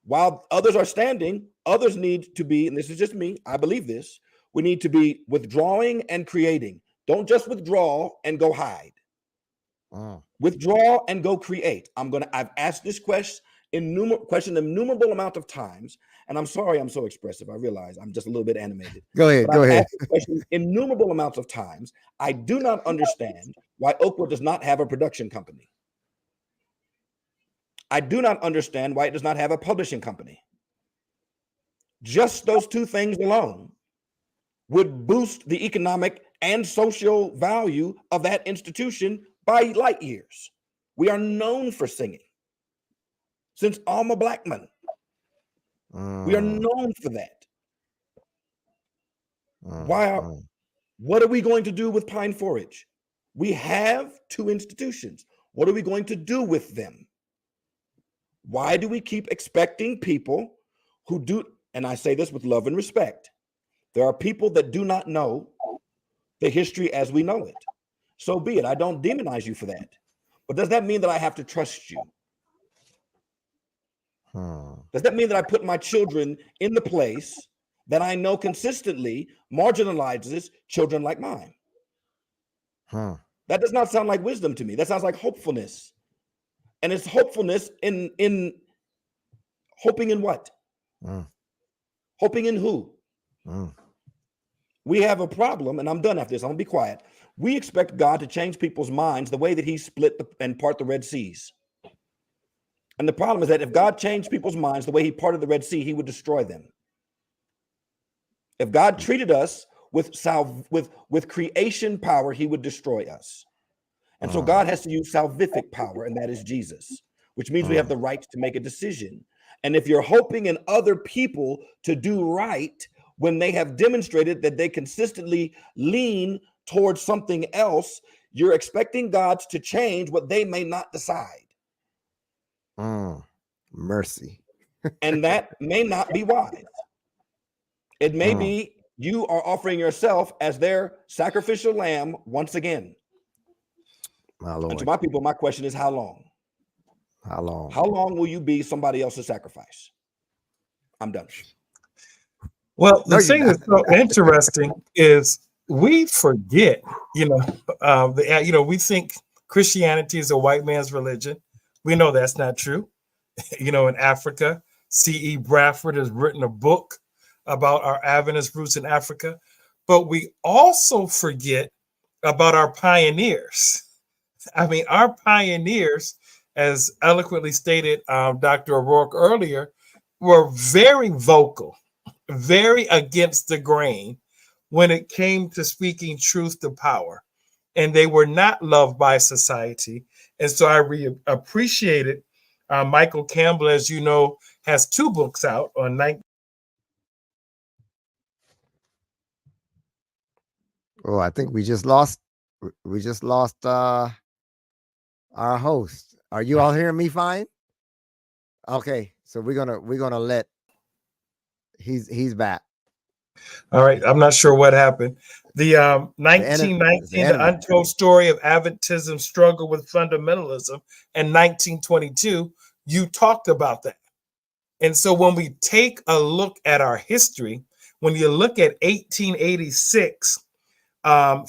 S4: while others are standing, others need to be, and this is just me, I believe this, we need to be withdrawing and creating. Don't just withdraw and go hide. Withdraw and go create. I've asked this question innumerable amount of times, and I'm sorry I'm so expressive. I realize I'm just a little bit animated.
S1: Go ahead.
S4: I've asked this question innumerable amounts of times. I do not understand why Oakwood does not have a production company. I do not understand why it does not have a publishing company. Just those two things alone would boost the economic and social value of that institution by light years. We are known for singing. Since Alma Blackman, we are known for that. What are we going to do with Pine Forage? We have two institutions. What are we going to do with them? Why do we keep expecting people who do, and I say this with love and respect, there are people that do not know the history as we know it. So be it. I don't demonize you for that. But does that mean that I have to trust you? Does that mean that I put my children in the place that I know consistently marginalizes children like mine? That does not sound like wisdom to me. That sounds like hopefulness. And it's hopefulness in hoping in what? Hoping in who? We have a problem, and I'm done after this. I'm gonna be quiet. We expect God to change people's minds the way that he split and part the Red Seas. And the problem is that if God changed people's minds the way he parted the Red Sea, he would destroy them. If God treated us with creation power, he would destroy us. And so God has to use salvific power, and that is Jesus, which means we have the right to make a decision. And if you're hoping in other people to do right when they have demonstrated that they consistently lean towards something else, you're expecting God to change what they may not decide.
S1: Mercy.
S4: And that may not be wise. It may be you are offering yourself as their sacrificial lamb once again.
S1: My Lord.
S4: And to my people, my question is, how long?
S1: How long?
S4: How long will you be somebody else's sacrifice? I'm done.
S2: Well, the thing that's so interesting is we forget, we think Christianity is a white man's religion. We know that's not true. In Africa, C.E. Bradford has written a book about our Adventist roots in Africa, but we also forget about our pioneers. I mean, our pioneers, as eloquently stated Dr. O'Rourke earlier, were very vocal, very against the grain when it came to speaking truth to power. And they were not loved by society. And so I appreciated Michael Campbell, as you know, has 2 books out on
S1: Oh, I think we just lost our host. Are you all hearing me fine? Okay, so we're gonna let he's back.
S2: All right, I'm not sure what happened. The
S1: It's the
S2: 1919, the
S1: internet.
S2: untold story of Adventism's struggle with fundamentalism, and 1922, you talked about that. And so when we take a look at our history, when you look at 1886,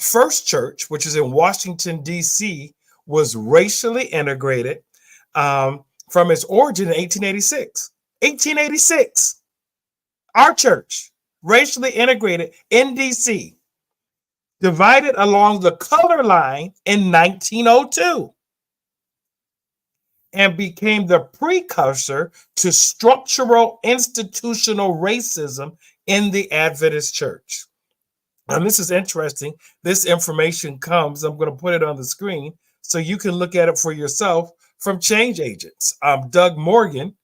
S2: First Church, which is in Washington, D.C., was racially integrated from its origin in 1886. 1886, our church, racially integrated in D.C., divided along the color line in 1902, and became the precursor to structural institutional racism in the Adventist church. And this is interesting. This information comes, I'm going to put it on the screen so you can look at it for yourself, from Change Agents. Doug Morgan,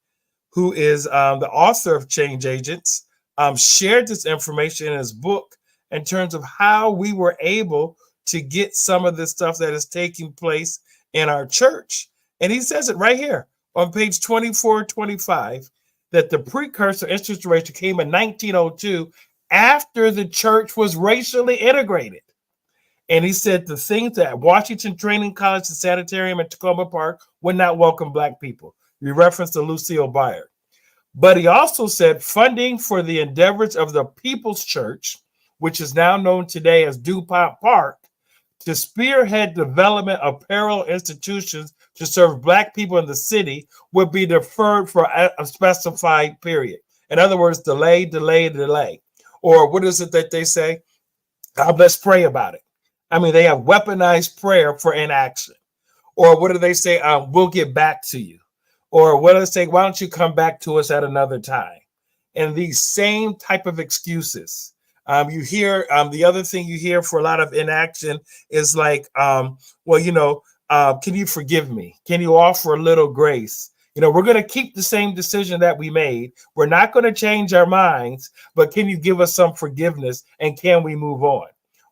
S2: who is the author of Change Agents, shared this information in his book in terms of how we were able to get some of the stuff that is taking place in our church. And he says it right here on page 24, 25, that the precursor institution came in 1902 after the church was racially integrated. And he said the things that Washington Training College, the Sanitarium, and Tacoma Park would not welcome Black people. We referenced to Lucille Byard. But he also said funding for the endeavors of the People's Church, which is now known today as DuPont Park, to spearhead development of parallel institutions to serve Black people in the city would be deferred for a specified period. In other words, delay, delay, delay. Or what is it that they say? Let's pray about it. I mean, they have weaponized prayer for inaction. Or what do they say? We'll get back to you. Or what do they say? Why don't you come back to us at another time? And these same type of excuses. You hear the other thing you hear for a lot of inaction is like, can you forgive me? Can you offer a little grace? We're going to keep the same decision that we made. We're not going to change our minds, but can you give us some forgiveness, and can we move on?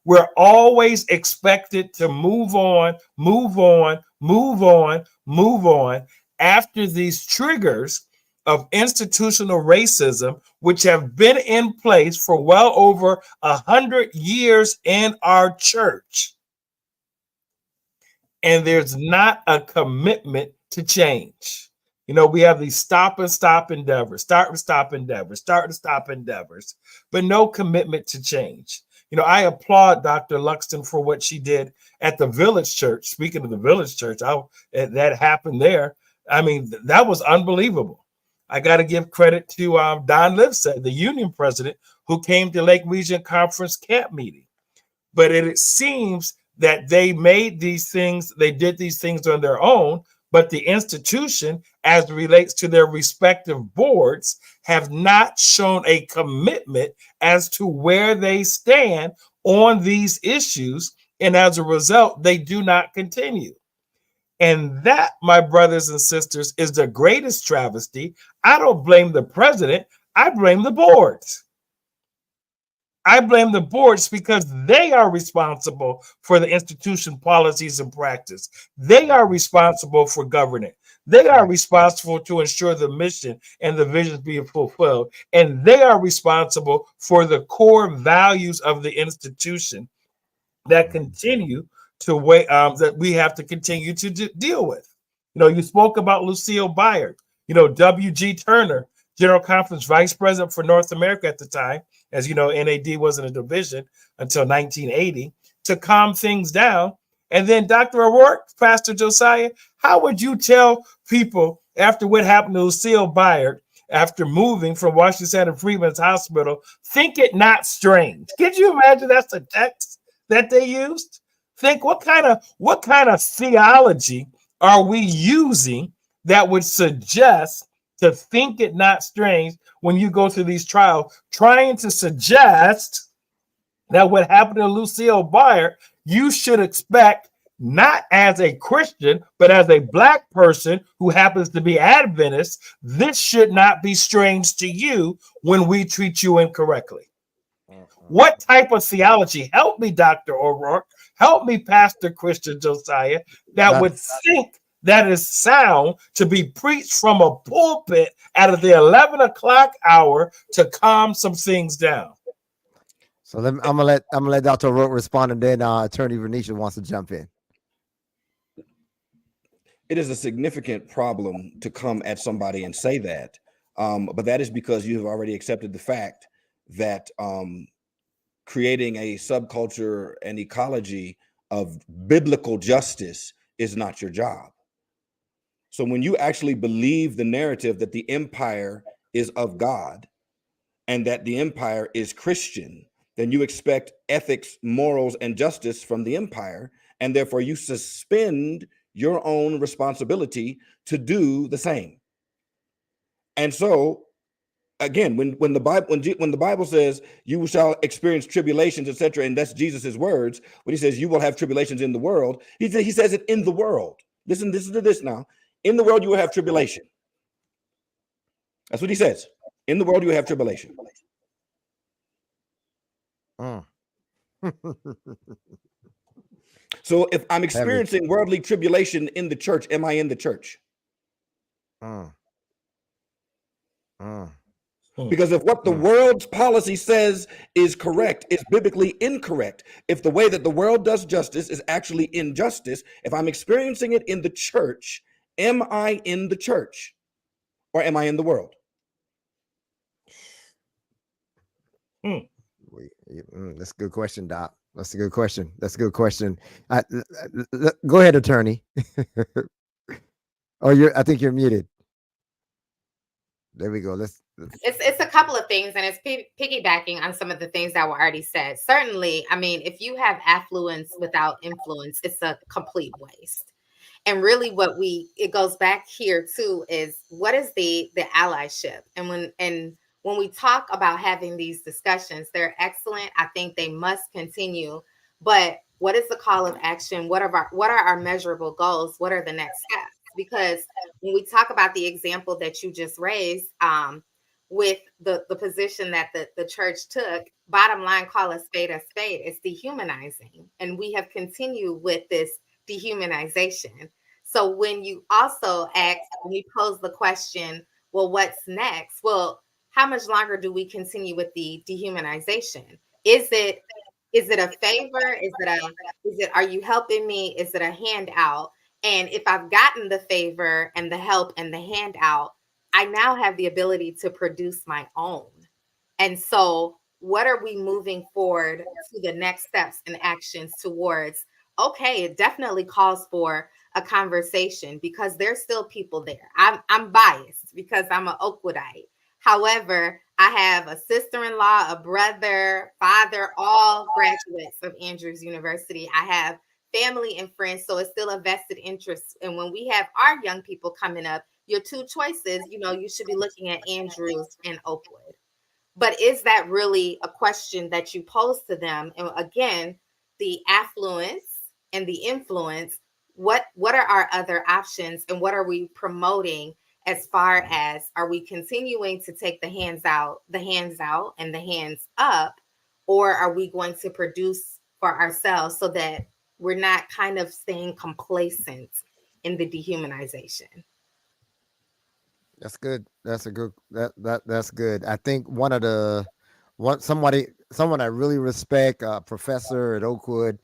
S2: We're always expected to move on, move on, move on, move on after these triggers of institutional racism, which have been in place for well over 100 years in our church. And there's not a commitment to change. We have these start and stop endeavors, but no commitment to change. I applaud Dr. Luxton for what she did at the Village Church. Speaking of the Village Church, that happened there. I mean, that was unbelievable. I got to give credit to Don Livesey, the union president, who came to Lake Region Conference camp meeting. But it seems that they did these things on their own, but the institution, as it relates to their respective boards, have not shown a commitment as to where they stand on these issues. And as a result, they do not continue. And that, my brothers and sisters, is the greatest travesty. I don't blame the president. I blame the boards. I blame the boards because they are responsible for the institution policies and practice. They are responsible for governing. They are responsible to ensure the mission and the visions being fulfilled. And they are responsible for the core values of the institution that continue to wait, that we have to continue to deal with. You spoke about Lucille Byard, W.G. Turner, General Conference Vice President for North America at the time. As you know, NAD wasn't a division until 1980, to calm things down. And then Dr. O'Rourke, Pastor Josiah, how would you tell people after what happened to Lucille Byard after moving from Washington Santa Freeman's Hospital. Think it not strange. Could you imagine that's the text that they used? Think what kind of theology are we using that would suggest to think it not strange when you go through these trials, trying to suggest that what happened to Lucille Byer, you should expect not as a Christian, but as a Black person who happens to be Adventist, this should not be strange to you when we treat you incorrectly. What type of theology? Help me, Dr. O'Rourke. Help me, Pastor Christian Josiah, that would think that is sound to be preached from a pulpit out of the 11 o'clock hour to calm some things down.
S1: So I'm gonna let Dr. O'Rourke respond, and then Attorney Renisha wants to jump in.
S4: It is a significant problem to come at somebody and say that, but that is because you have already accepted the fact that creating a subculture and ecology of biblical justice is not your job. So when you actually believe the narrative that the empire is of God and that the empire is Christian, then you expect ethics, morals, and justice from the empire, and therefore you suspend your own responsibility to do the same. And so, again, when the Bible says you shall experience tribulations, etc., and that's Jesus's words, when he says you will have tribulations in the world, he says it in the world. Listen to this now. In the world you will have tribulation. That's what he says. In the world you will have tribulation. So if I'm experiencing worldly tribulation in the church, am I in the church? Because if what the world's policy says is correct, is biblically incorrect. If the way that the world does justice is actually injustice, if I'm experiencing it in the church, am I in the church or am I in the world?
S1: That's a good question, Doc. That's a good question. Go ahead, Attorney. I think you're muted. There we go.
S5: It's a couple of things, and it's piggybacking on some of the things that were already said. Certainly, I mean, if you have affluence without influence, it's a complete waste. And really it goes back here too, is what is the allyship? And when we talk about having these discussions, they're excellent. I think they must continue. But what is the call of action? What are our measurable goals? What are the next steps? Because when we talk about the example that you just raised, with the position that the church took, bottom line, call a spade. It's dehumanizing. And we have continued with this dehumanization. So when you also when we pose the question, well, what's next? Well, how much longer do we continue with the dehumanization? Is it a favor? Are you helping me? Is it a handout? And if I've gotten the favor and the help and the handout, I now have the ability to produce my own. And so what are we moving forward to the next steps and actions towards? Okay, it definitely calls for a conversation because there's still people there. I'm biased because I'm an Oakwoodite. However, I have a sister-in-law, a brother, father, all graduates of Andrews University. I have family and friends, so it's still a vested interest. And when we have our young people coming up, your two choices, you should be looking at Andrews and Oakwood. But is that really a question that you pose to them? And again, the affluence and the influence, what are our other options and what are we promoting as far as, are we continuing to take the hands out and the hands up, or are we going to produce for ourselves so that we're not kind of staying complacent in the dehumanization?
S1: That's good. That's good. I think someone I really respect, a professor at Oakwood,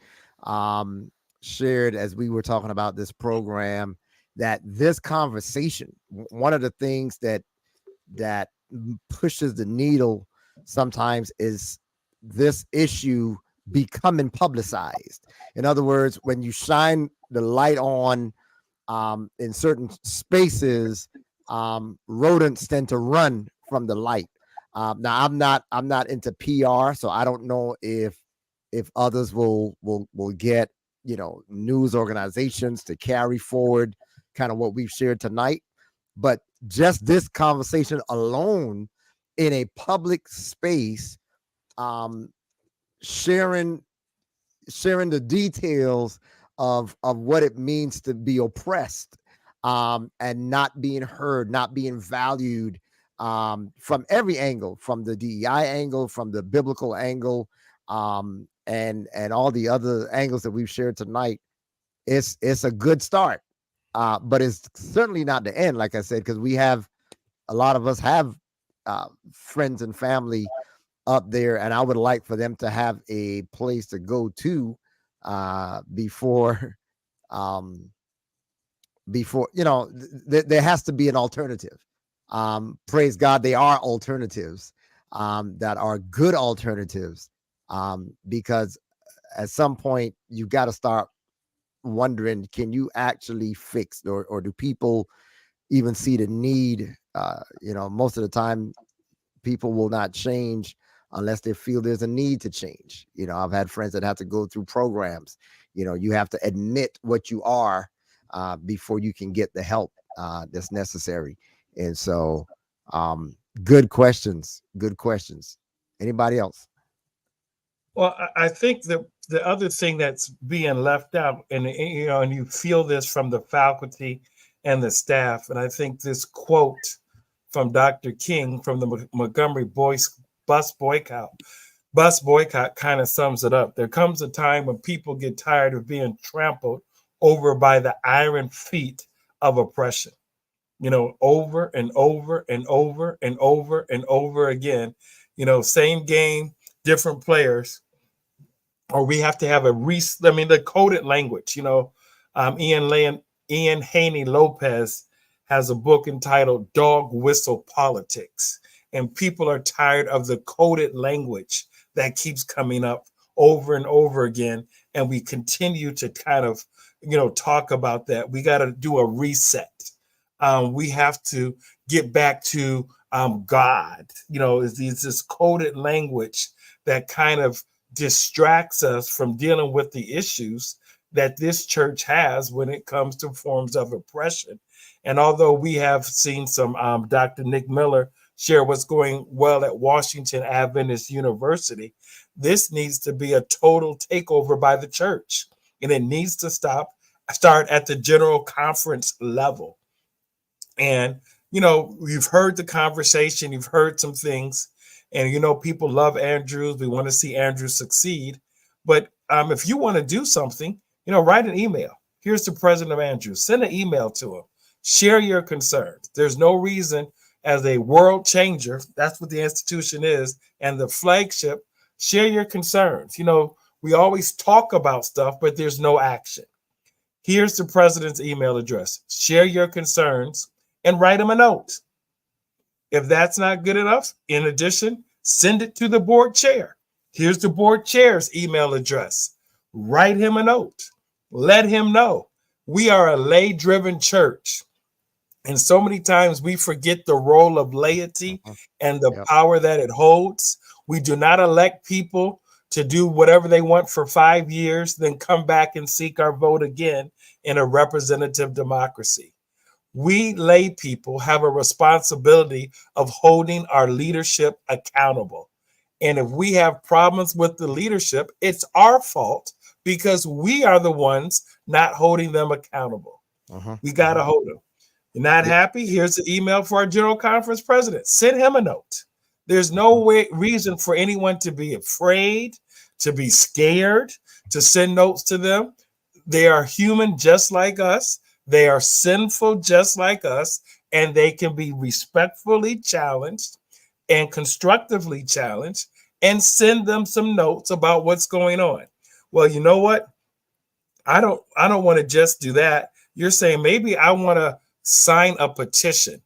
S1: shared as we were talking about this program, that this conversation, one of the things that pushes the needle sometimes is this issue becoming publicized. In other words, when you shine the light on in certain spaces, rodents tend to run from the light. Now I'm not into PR, so I don't know if others will get, news organizations to carry forward kind of what we've shared tonight. But just this conversation alone in a public space, um, sharing the details of what it means to be oppressed, and not being heard, not being valued, from every angle, from the DEI angle, from the biblical angle, and all the other angles that we've shared tonight. It's a good start, but it's certainly not the end. Like I said, because we have a lot of us have friends and family up there, and I would like for them to have a place to go to, before um before there has to be an alternative. Praise God, they are alternatives, that are good alternatives, because at some point you got to start wondering, can you actually fix, or do people even see the need? Most of the time people will not change unless they feel there's a need to change. I've had friends that have to go through programs. You have to admit what you are, before you can get the help that's necessary. And so, good questions. Good questions. Anybody else?
S2: Well, I think the other thing that's being left out, and you feel this from the faculty and the staff, and I think this quote from Dr. King from the Montgomery bus boycott kind of sums it up. There comes a time when people get tired of being trampled over by the iron feet of oppression, over and over and over and over and over again, same game, different players. Or we have to have the coded language. Ian Haney Lopez has a book entitled Dog Whistle Politics. And people are tired of the coded language that keeps coming up over and over again. And we continue to kind of, talk about that. We got to do a reset. We have to get back to God. It's this coded language that kind of distracts us from dealing with the issues that this church has when it comes to forms of oppression. And although we have seen some Dr. Nick Miller share what's going well at Washington Adventist University, this needs to be a total takeover by the church. And it needs to start at the general conference level. And, you've heard the conversation, you've heard some things, and, people love Andrews. We want to see Andrews succeed. But if you want to do something, write an email. Here's the president of Andrews. Send an email to him. Share your concerns. There's no reason, as a world changer, that's what the institution is, and the flagship, share your concerns. We always talk about stuff, but there's no action. Here's the president's email address. Share your concerns and write him a note. If that's not good enough, in addition, send it to the board chair. Here's the board chair's email address. Write him a note. Let him know. We are a lay-driven church. And so many times we forget the role of laity and the power that it holds. We do not elect people to do whatever they want for 5 years, then come back and seek our vote again in a representative democracy. We lay people have a responsibility of holding our leadership accountable. And if we have problems with the leadership, it's our fault because we are the ones not holding them accountable. We got to hold them. You're not happy? Here's the email for our general conference president. Send him a note. There's no reason for anyone to be afraid, to be scared, to send notes to them. They are human just like us. They are sinful just like us, and they can be respectfully challenged and constructively challenged, and send them some notes about what's going on. Well, you know what? I don't want to just do that. You're saying maybe I want to sign a petition.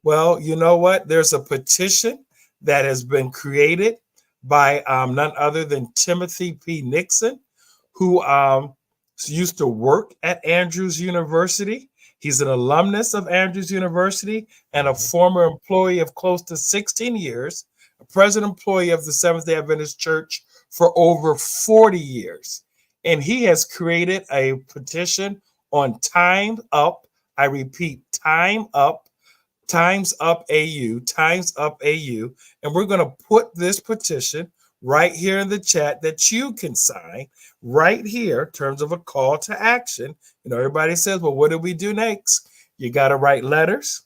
S2: Well, you know what? There's a petition that has been created by none other than Timothy P. Nixon, who used to work at Andrews University. He's an alumnus of Andrews University and a former employee of close to 16 years, a present employee of the Seventh-day Adventist Church for over 40 years. And he has created a petition on Time Up. I repeat, Time Up, Times Up AU, Times Up AU. And we're going to put this petition right here in the chat that you can sign right here in terms of a call to action. You know, everybody says, well, what do we do next? You got to write letters.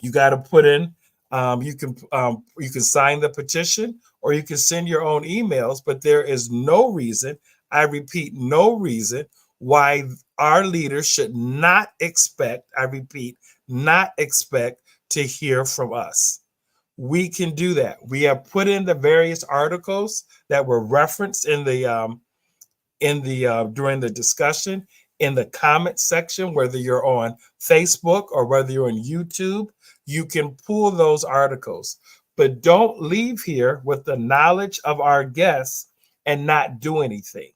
S2: You got to put in, you can sign the petition, or you can send your own emails, but there is no reason, I repeat, no reason why our leaders should not expect, I repeat, not expect to hear from us. We can do that. We have put in the various articles that were referenced in the during the discussion in the comment section, whether you're on Facebook or whether you're on YouTube. You can pull those articles, but don't leave here with the knowledge of our guests and not do anything.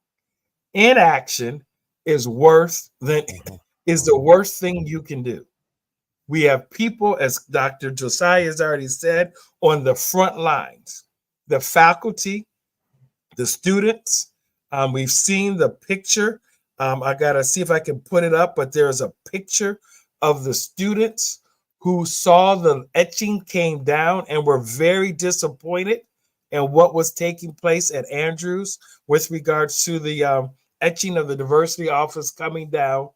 S2: Inaction is worse than is the worst thing you can do. We have people, as Dr. Josiah has already said, on the front lines, the faculty, the students. We've seen the picture. I got to see if I can put it up, but there's a picture of the students who saw the etching came down and were very disappointed in what was taking place at Andrews with regards to the etching of the diversity office coming down,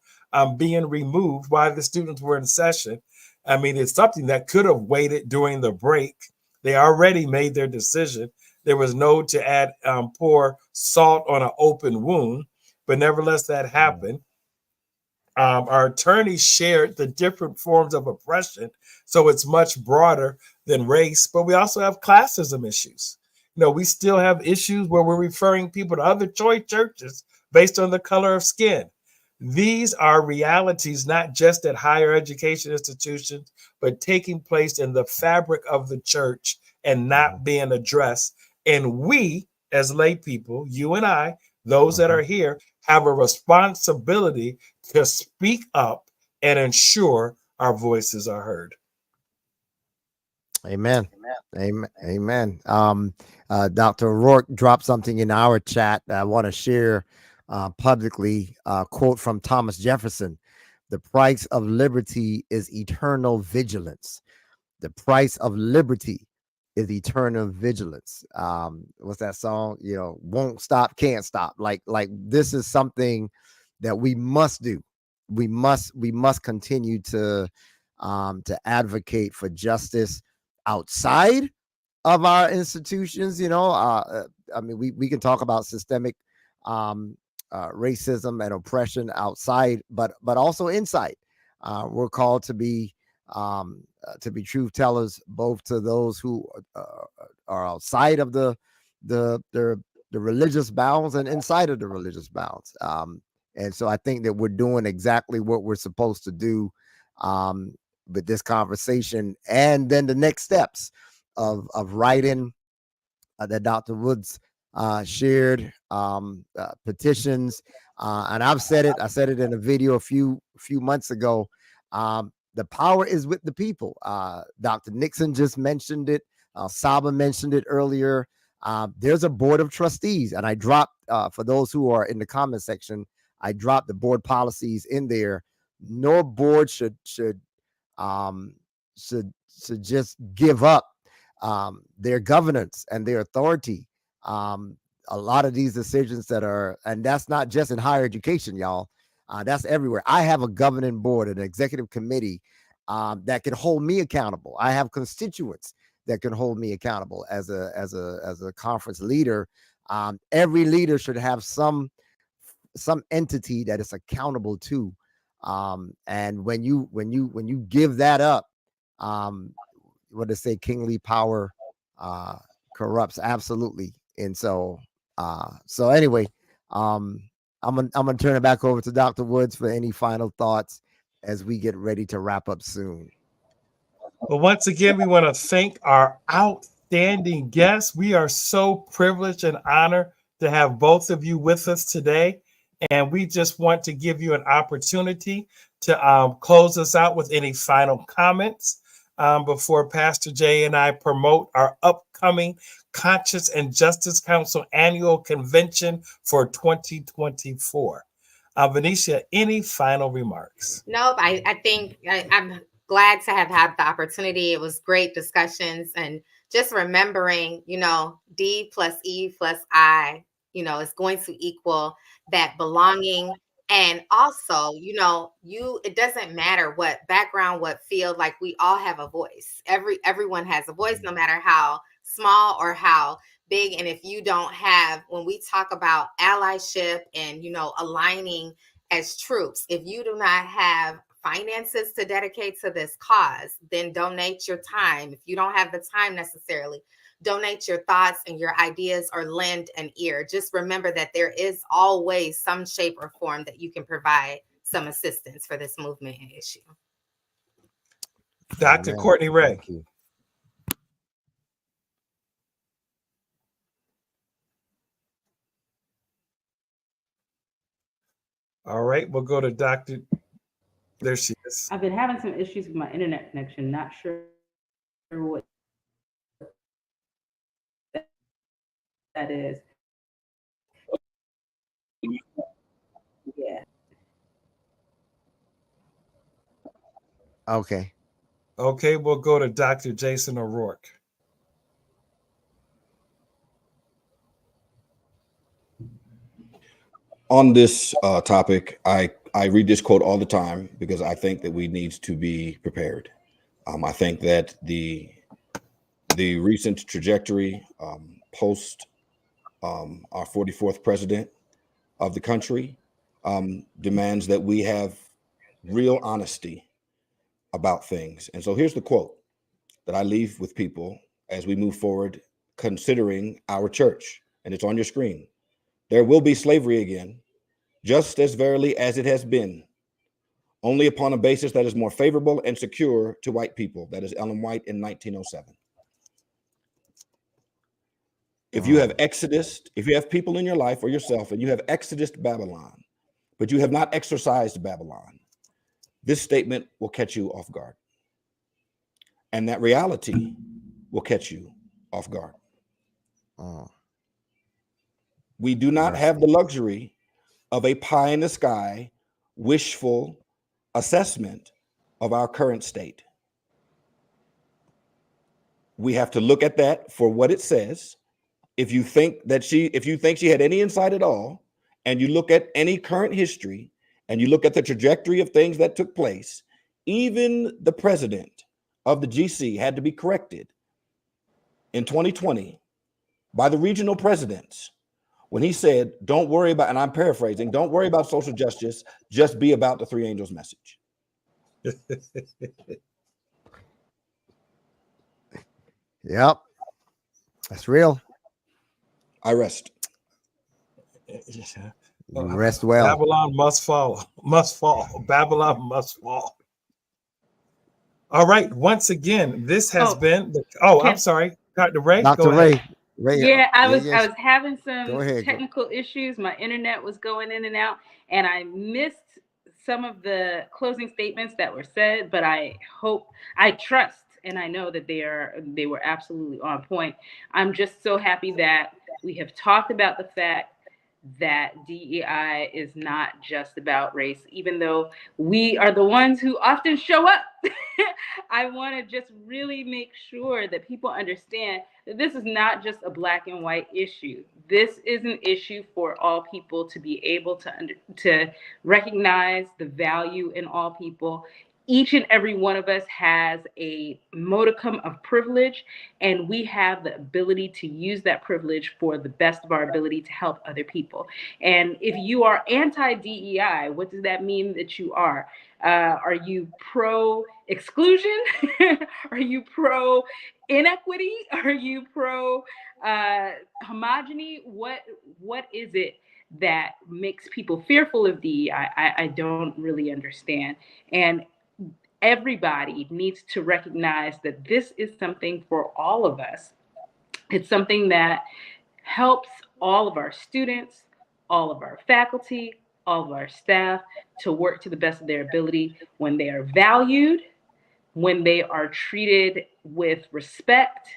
S2: being removed while the students were in session. I mean, it's something that could have waited during the break. They already made their decision. There was no to add pour salt on an open wound, but nevertheless, that happened. Our attorneys shared the different forms of oppression, so it's much broader than race, but we also have classism issues. You know, we still have issues where we're referring people to other choice churches based on the color of skin. These are realities, not just at higher education institutions, but taking place in the fabric of the church and not being addressed. And we, as lay people, you and I, those that are here, have a responsibility to speak up and ensure our voices are heard.
S1: Amen. Amen. Amen. Dr. O'Rourke dropped something in our chat that I want to share publicly. Quote from Thomas Jefferson: "The price of liberty is eternal vigilance." The price of liberty is eternal vigilance. What's that song? You know, won't stop, can't stop. Like this is something that we must do. We must continue to advocate for justice outside of our institutions. You know, I mean, we can talk about systemic racism and oppression outside, but also inside. We're called to be truth tellers, both to those who are outside of the religious bounds and inside of the religious bounds. And so I think that we're doing exactly what we're supposed to do with this conversation, and then the next steps of writing that Dr. Woods shared, petitions, and I've said it. I said it in a video a few months ago. The power is with the people. Dr. Nixon just mentioned it. Saba mentioned it earlier. There's a board of trustees, and I dropped, for those who are in the comment section, I dropped the board policies in there. No board should just give up their governance and their authority. A lot of these decisions that are, and that's not just in higher education, y'all. That's everywhere. I have a governing board, an executive committee that can hold me accountable. I have constituents that can hold me accountable as a conference leader. Every leader should have some entity that is accountable to. And when you give that up, what they say, kingly power corrupts. Absolutely. And so anyway, I'm gonna turn it back over to Dr. Woods for any final thoughts as we get ready to wrap up soon.
S2: Well, once again, we want to thank our outstanding guests. We are so privileged and honored to have both of you with us today. And we just want to give you an opportunity to close us out with any final comments before Pastor Jay and I promote our upcoming Conscience and Justice Council annual convention for 2024. Venetia, any final remarks?
S5: Nope. I think I'm glad to have had the opportunity. It was great discussions, and just remembering, D plus E plus I, is going to equal that belonging. And also, it doesn't matter what background, what field, like we all have a voice. Everyone has a voice, no matter how small or how big. And if you don't have, when we talk about allyship and, aligning as troops, if you do not have finances to dedicate to this cause, then donate your time. If you don't have the time necessarily, donate your thoughts and your ideas, or lend an ear. Just remember that there is always some shape or form that you can provide some assistance for this movement and issue.
S2: Dr. Courtney Ray.
S1: Thank you.
S2: All right, we'll go to Dr. There she is.
S3: I've been having some issues with my internet connection. Not sure what that is. Yeah.
S1: Okay.
S2: Okay, we'll go to Dr. Jason O'Rourke.
S4: On this topic, I read this quote all the time because I think that we need to be prepared. I think that the recent trajectory post our 44th president of the country demands that we have real honesty about things. And so here's the quote that I leave with people as we move forward, considering our church, and it's on your screen. There will be slavery again, just as verily as it has been, only upon a basis that is more favorable and secure to white people. That is Ellen White in 1907. If you have if you have people in your life or yourself and you have exodused Babylon, but you have not exorcised Babylon, this statement will catch you off guard. And that reality will catch you off guard. We do not have the luxury of a pie in the sky, wishful assessment of our current state. We have to look at that for what it says. If you think she had any insight at all, and you look at any current history, and you look at the trajectory of things that took place, even the president of the GC had to be corrected in 2020 by the regional presidents when he said, don't worry about, and I'm paraphrasing, don't worry about social justice, just be about the three angels message.
S1: Yep. That's real.
S4: I rest.
S1: Rest well.
S2: Babylon must fall. Must fall. Babylon must fall. All right. Once again, this has been. I'm sorry, Dr. Ray.
S1: Dr. Ray.
S3: Yeah, I was having some
S1: technical
S3: issues. My internet was going in and out, and I missed some of the closing statements that were said. But I trust, and I know that they were absolutely on point. I'm just so happy that we have talked about the fact that DEI is not just about race, even though we are the ones who often show up. I want to just really make sure that people understand that this is not just a black and white issue. This is an issue for all people to be able to recognize the value in all people. Each and every one of us has a modicum of privilege, and we have the ability to use that privilege for the best of our ability to help other people. And if you are anti-DEI, what does that mean that you are? Are you pro-exclusion? Are you pro-inequity? Are you pro-homogeny? What is it that makes people fearful of DEI? I don't really understand. And everybody needs to recognize that this is something for all of us. It's something that helps all of our students, all of our faculty, all of our staff to work to the best of their ability when they are valued, when they are treated with respect,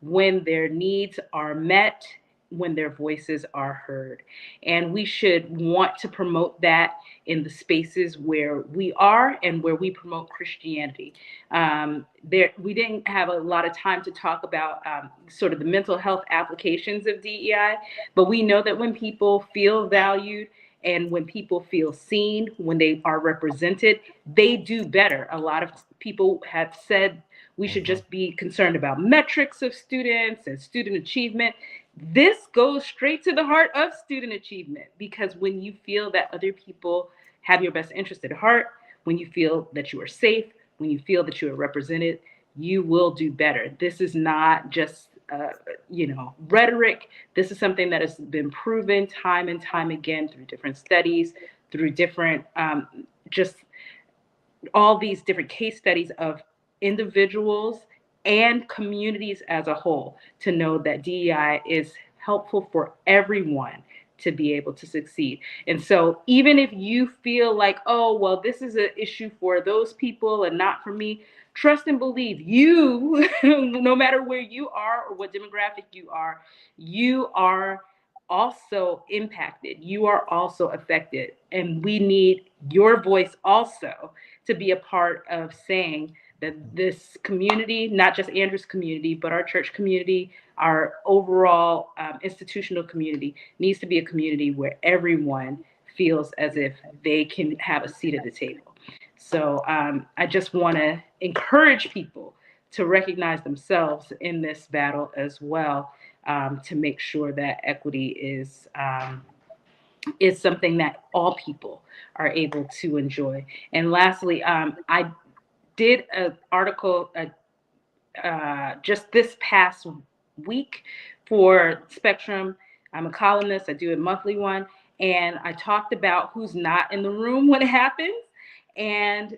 S3: when their needs are met, when their voices are heard. And we should want to promote that in the spaces where we are and where we promote Christianity. We didn't have a lot of time to talk about sort of the mental health applications of DEI, but we know that when people feel valued and when people feel seen, when they are represented, they do better. A lot of people have said we should just be concerned about metrics of students and student achievement. This goes straight to the heart of student achievement, because when you feel that other people have your best interest at heart, when you feel that you are safe, when you feel that you are represented, you will do better. This is not just rhetoric. This is something that has been proven time and time again through different studies, through different just all these different case studies of individuals and communities as a whole, to know that DEI is helpful for everyone to be able to succeed. And so even if you feel like, oh, well, this is an issue for those people and not for me, trust and believe you, no matter where you are or what demographic you are also impacted. You are also affected. And we need your voice also to be a part of saying that this community, not just Andrew's community, but our church community, our overall institutional community, needs to be a community where everyone feels as if they can have a seat at the table. So I just want to encourage people to recognize themselves in this battle as well, to make sure that equity is something that all people are able to enjoy. And lastly, I did an article just this past week for Spectrum. I'm a columnist. I do a monthly one. And I talked about who's not in the room when it happens. And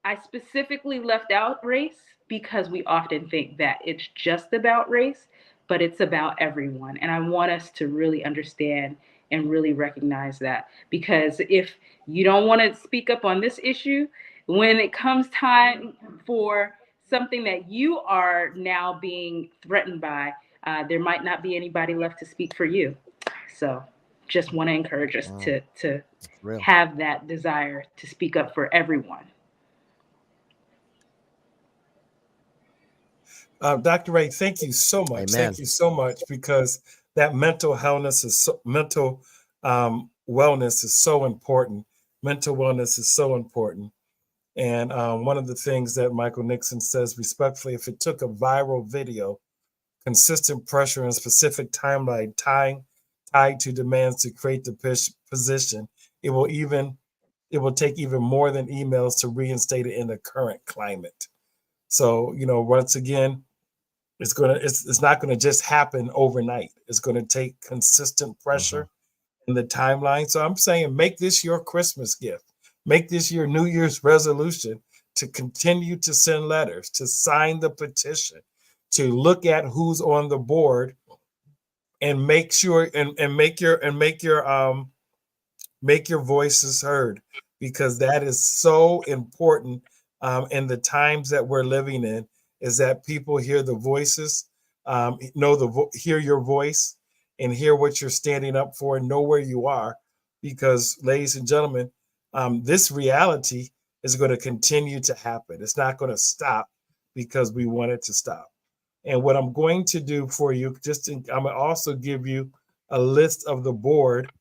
S3: I specifically left out race because we often think that it's just about race, but it's about everyone. And I want us to really understand and really recognize that, because if you don't want to speak up on this issue, when it comes time for something that you are now being threatened by, there might not be anybody left to speak for you. So just want to encourage us to have that desire to speak up for everyone.
S2: Dr. Ray, thank you so much.
S1: Amen.
S2: Thank you so much, because that mental wellness is so important. Mental wellness is so important. And one of the things that Michael Nixon says respectfully, if it took a viral video, consistent pressure and specific timeline tied to demands to create the position, it will take even more than emails to reinstate it in the current climate. So, once again, it's not gonna just happen overnight. It's gonna take consistent pressure in the timeline. So I'm saying, make this your Christmas gift. Make this your New Year's resolution to continue to send letters, to sign the petition, to look at who's on the board, and make sure and make your voices heard, because that is so important in the times that we're living in, is that people hear the voices, hear your voice, and hear what you're standing up for, and know where you are. Because, ladies and gentlemen, this reality is going to continue to happen. It's not going to stop because we want it to stop. And what I'm going to do for you, I'm going to also give you a list of the board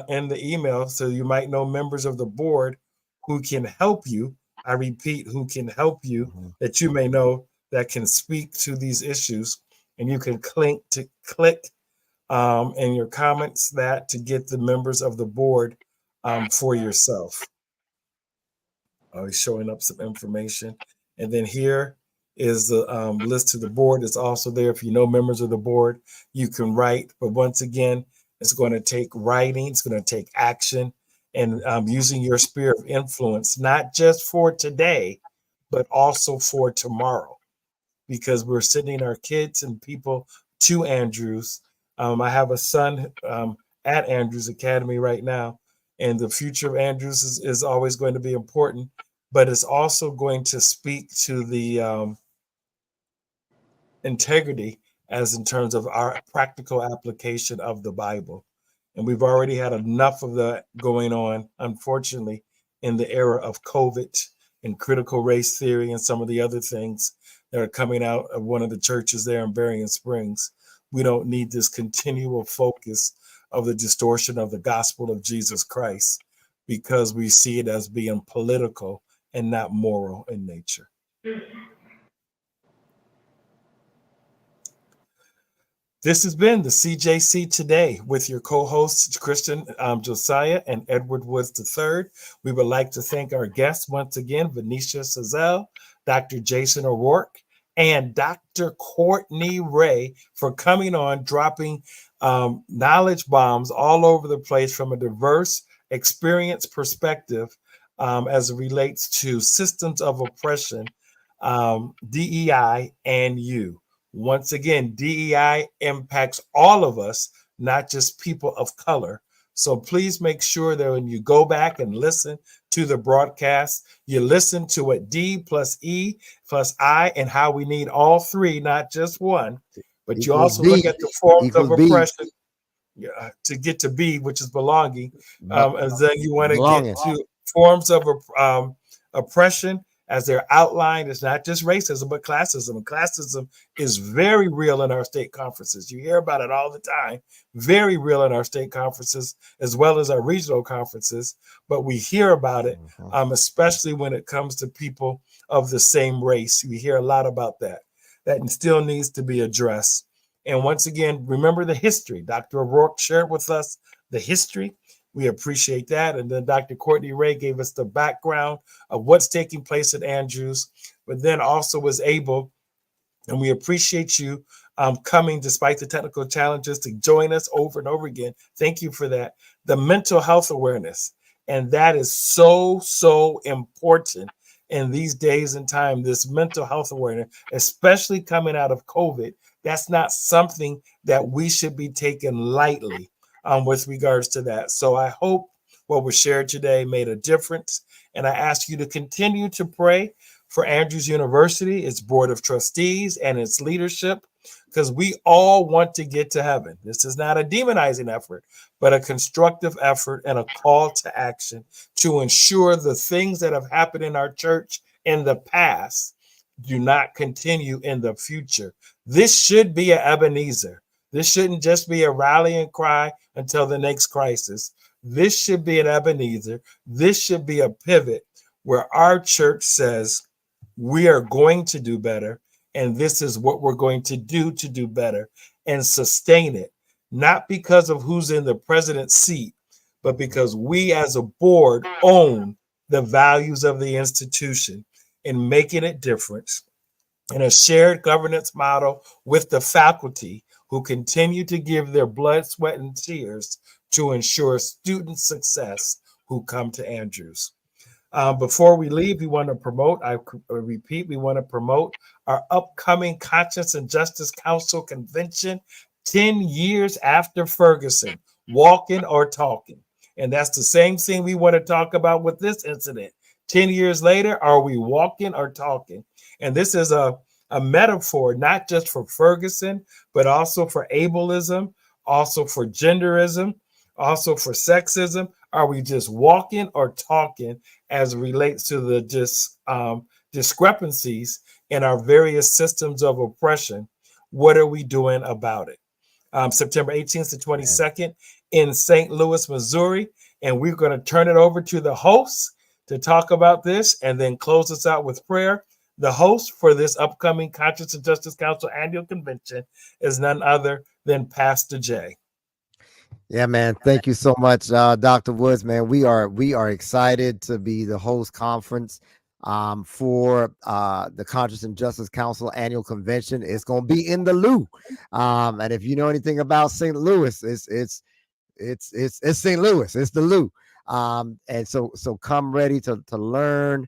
S2: in the email, so you might know members of the board who can help you. I repeat, who can help you, that you may know, that can speak to these issues, and you can click in your comments that to get the members of the board for yourself. Always showing up some information, and then here is the list to the board. It's also there. If you know members of the board, you can write. But once again, it's going to take writing. It's going to take action, and using your sphere of influence, not just for today, but also for tomorrow, because we're sending our kids and people to Andrews. I have a son at Andrews Academy right now, and the future of Andrews is always going to be important, but it's also going to speak to the integrity as in terms of our practical application of the Bible. And we've already had enough of that going on, unfortunately, in the era of COVID and critical race theory and some of the other things that are coming out of one of the churches there in Berrien Springs. We don't need this continual focus of the distortion of the gospel of Jesus Christ, because we see it as being political and not moral in nature. This has been the CJC Today with your co-hosts, Christian Josiah and Edward Woods III. We would like to thank our guests once again, Venetia Sazel, Dr. Jason O'Rourke, and Dr. Courtney Ray for coming on, dropping knowledge bombs all over the place from a diverse experience perspective as it relates to systems of oppression, DEI and You. Once again, DEI impacts all of us, not just people of color. So please make sure that when you go back and listen to the broadcast, you listen to what D plus E plus I and how we need all three, not just one, but you also look at the forms of oppression to get to B, which is belonging. And then you want to get to forms of oppression as they're outlined. It's not just racism, but classism. And classism is very real in our state conferences. You hear about it all the time. Very real in our state conferences, as well as our regional conferences. But we hear about it, especially when it comes to people of the same race. We hear a lot about that. That still needs to be addressed. And once again, remember the history. Dr. O'Rourke shared with us the history. We appreciate that. And then Dr. Courtney Ray gave us the background of what's taking place at Andrews, but then also was able, and we appreciate you coming despite the technical challenges to join us over and over again. Thank you for that. The mental health awareness. And that is so, so important in these days and time, this mental health awareness, especially coming out of COVID. That's not something that we should be taking lightly with regards to that. So I hope what was shared today made a difference. And I ask you to continue to pray for Andrews University, its board of trustees, and its leadership, because we all want to get to heaven. This is not a demonizing effort, but a constructive effort and a call to action to ensure the things that have happened in our church in the past do not continue in the future. This should be an Ebenezer. This shouldn't just be a rallying cry until the next crisis. This should be an Ebenezer. This should be a pivot where our church says, we are going to do better, and this is what we're going to do better and sustain it, not because of who's in the president's seat, but because we as a board own the values of the institution and making a difference in a shared governance model with the faculty who continue to give their blood, sweat, and tears to ensure student success who come to Andrews. Before we leave, we want to promote, I repeat, we want to promote our upcoming Conscience and Justice Council convention 10 years after Ferguson, walking or talking. And that's the same thing we want to talk about with this incident. 10 years later, are we walking or talking? And this is a metaphor, not just for Ferguson, but also for ableism, also for genderism, also for sexism. Are we just walking or talking as it relates to the discrepancies in our various systems of oppression? What are we doing about it? September 18th to 22nd in St. Louis, Missouri. And we're going to turn it over to the host to talk about this and then close us out with prayer. The host for this upcoming Conscience and Justice Council annual convention is none other than Pastor Jay.
S1: Yeah, man. Thank you so much, Dr. Woods, man. We are excited to be the host conference for the Conscience and Justice Council annual convention. It's going to be in the Lou. And if you know anything about St. Louis, it's St. Louis. It's the Lou. And so come ready to learn.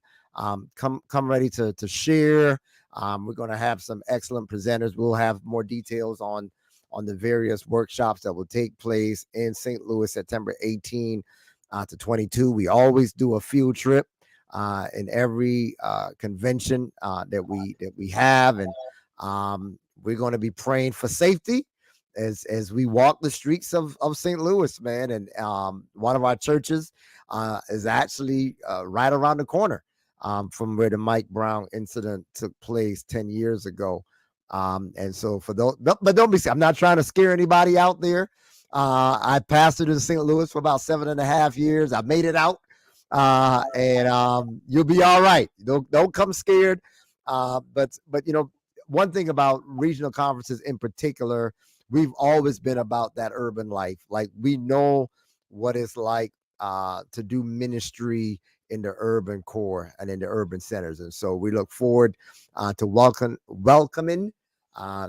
S1: Come ready to share. We're going to have some excellent presenters. We'll have more details on the various workshops that will take place in St. Louis, September 18 to 22. We always do a field trip in every convention that we have, and we're going to be praying for safety as we walk the streets of St. Louis, man. And one of our churches is actually right around the corner from where the Mike Brown incident took place 10 years ago. And so for those, but don't be, I'm not trying to scare anybody out there. I pastored in St. Louis for about 7.5 years. I made it out. And you'll be all right. Don't come scared. But you know, one thing about regional conferences in particular, we've always been about that urban life. Like, we know what it's like to do ministry in the urban core and in the urban centers. And so we look forward to welcoming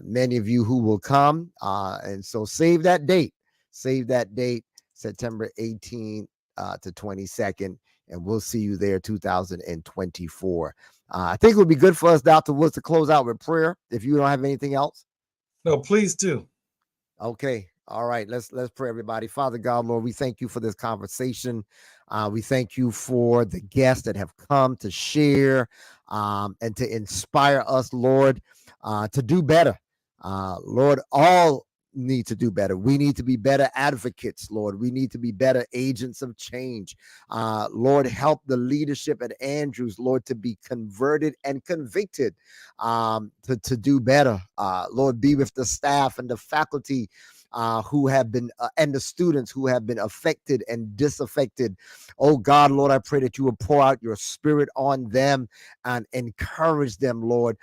S1: many of you who will come. And so save that date, September 18th to 22nd, and we'll see you there 2024. I think it would be good for us, Dr. Woods, to close out with prayer if you don't have anything else.
S2: No, please do.
S1: Okay. All right. Let's pray, everybody. Father God, Lord, we thank you for this conversation. We thank you for the guests that have come to share and to inspire us, Lord, to do better. Lord, all need to do better. We need to be better advocates, Lord. We need to be better agents of change. Lord, help the leadership at Andrews, Lord, to be converted and convicted to do better. Lord, be with the staff and the faculty who have been, and the students who have been affected and disaffected. Oh God, Lord, I pray that you will pour out your spirit on them and encourage them, Lord.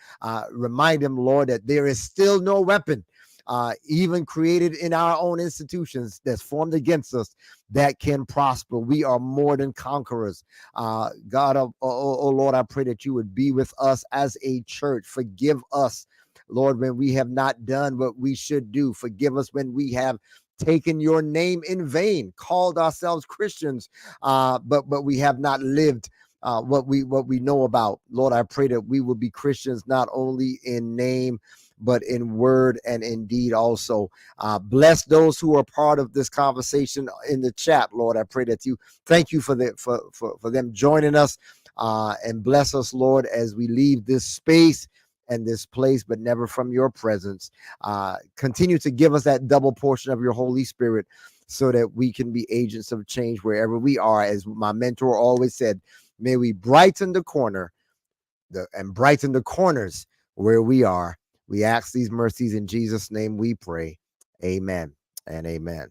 S1: Remind them, Lord, that there is still no weapon even created in our own institutions that's formed against us that can prosper. We are more than conquerors. God, oh Lord, I pray that you would be with us as a church. Forgive us, Lord, when we have not done what we should do. Forgive us when we have taken your name in vain, called ourselves Christians, but we have not lived what we know about. Lord, I pray that we will be Christians not only in name, but in word and in deed also. Bless those who are part of this conversation in the chat, Lord. I pray that you thank you for them joining us, and bless us, Lord, as we leave this space and this place, but never from your presence. Continue to give us that double portion of your Holy Spirit so that we can be agents of change wherever we are. As my mentor always said, may we brighten the corner and brighten the corners where we are. We ask these mercies in Jesus' name we pray. Amen and amen.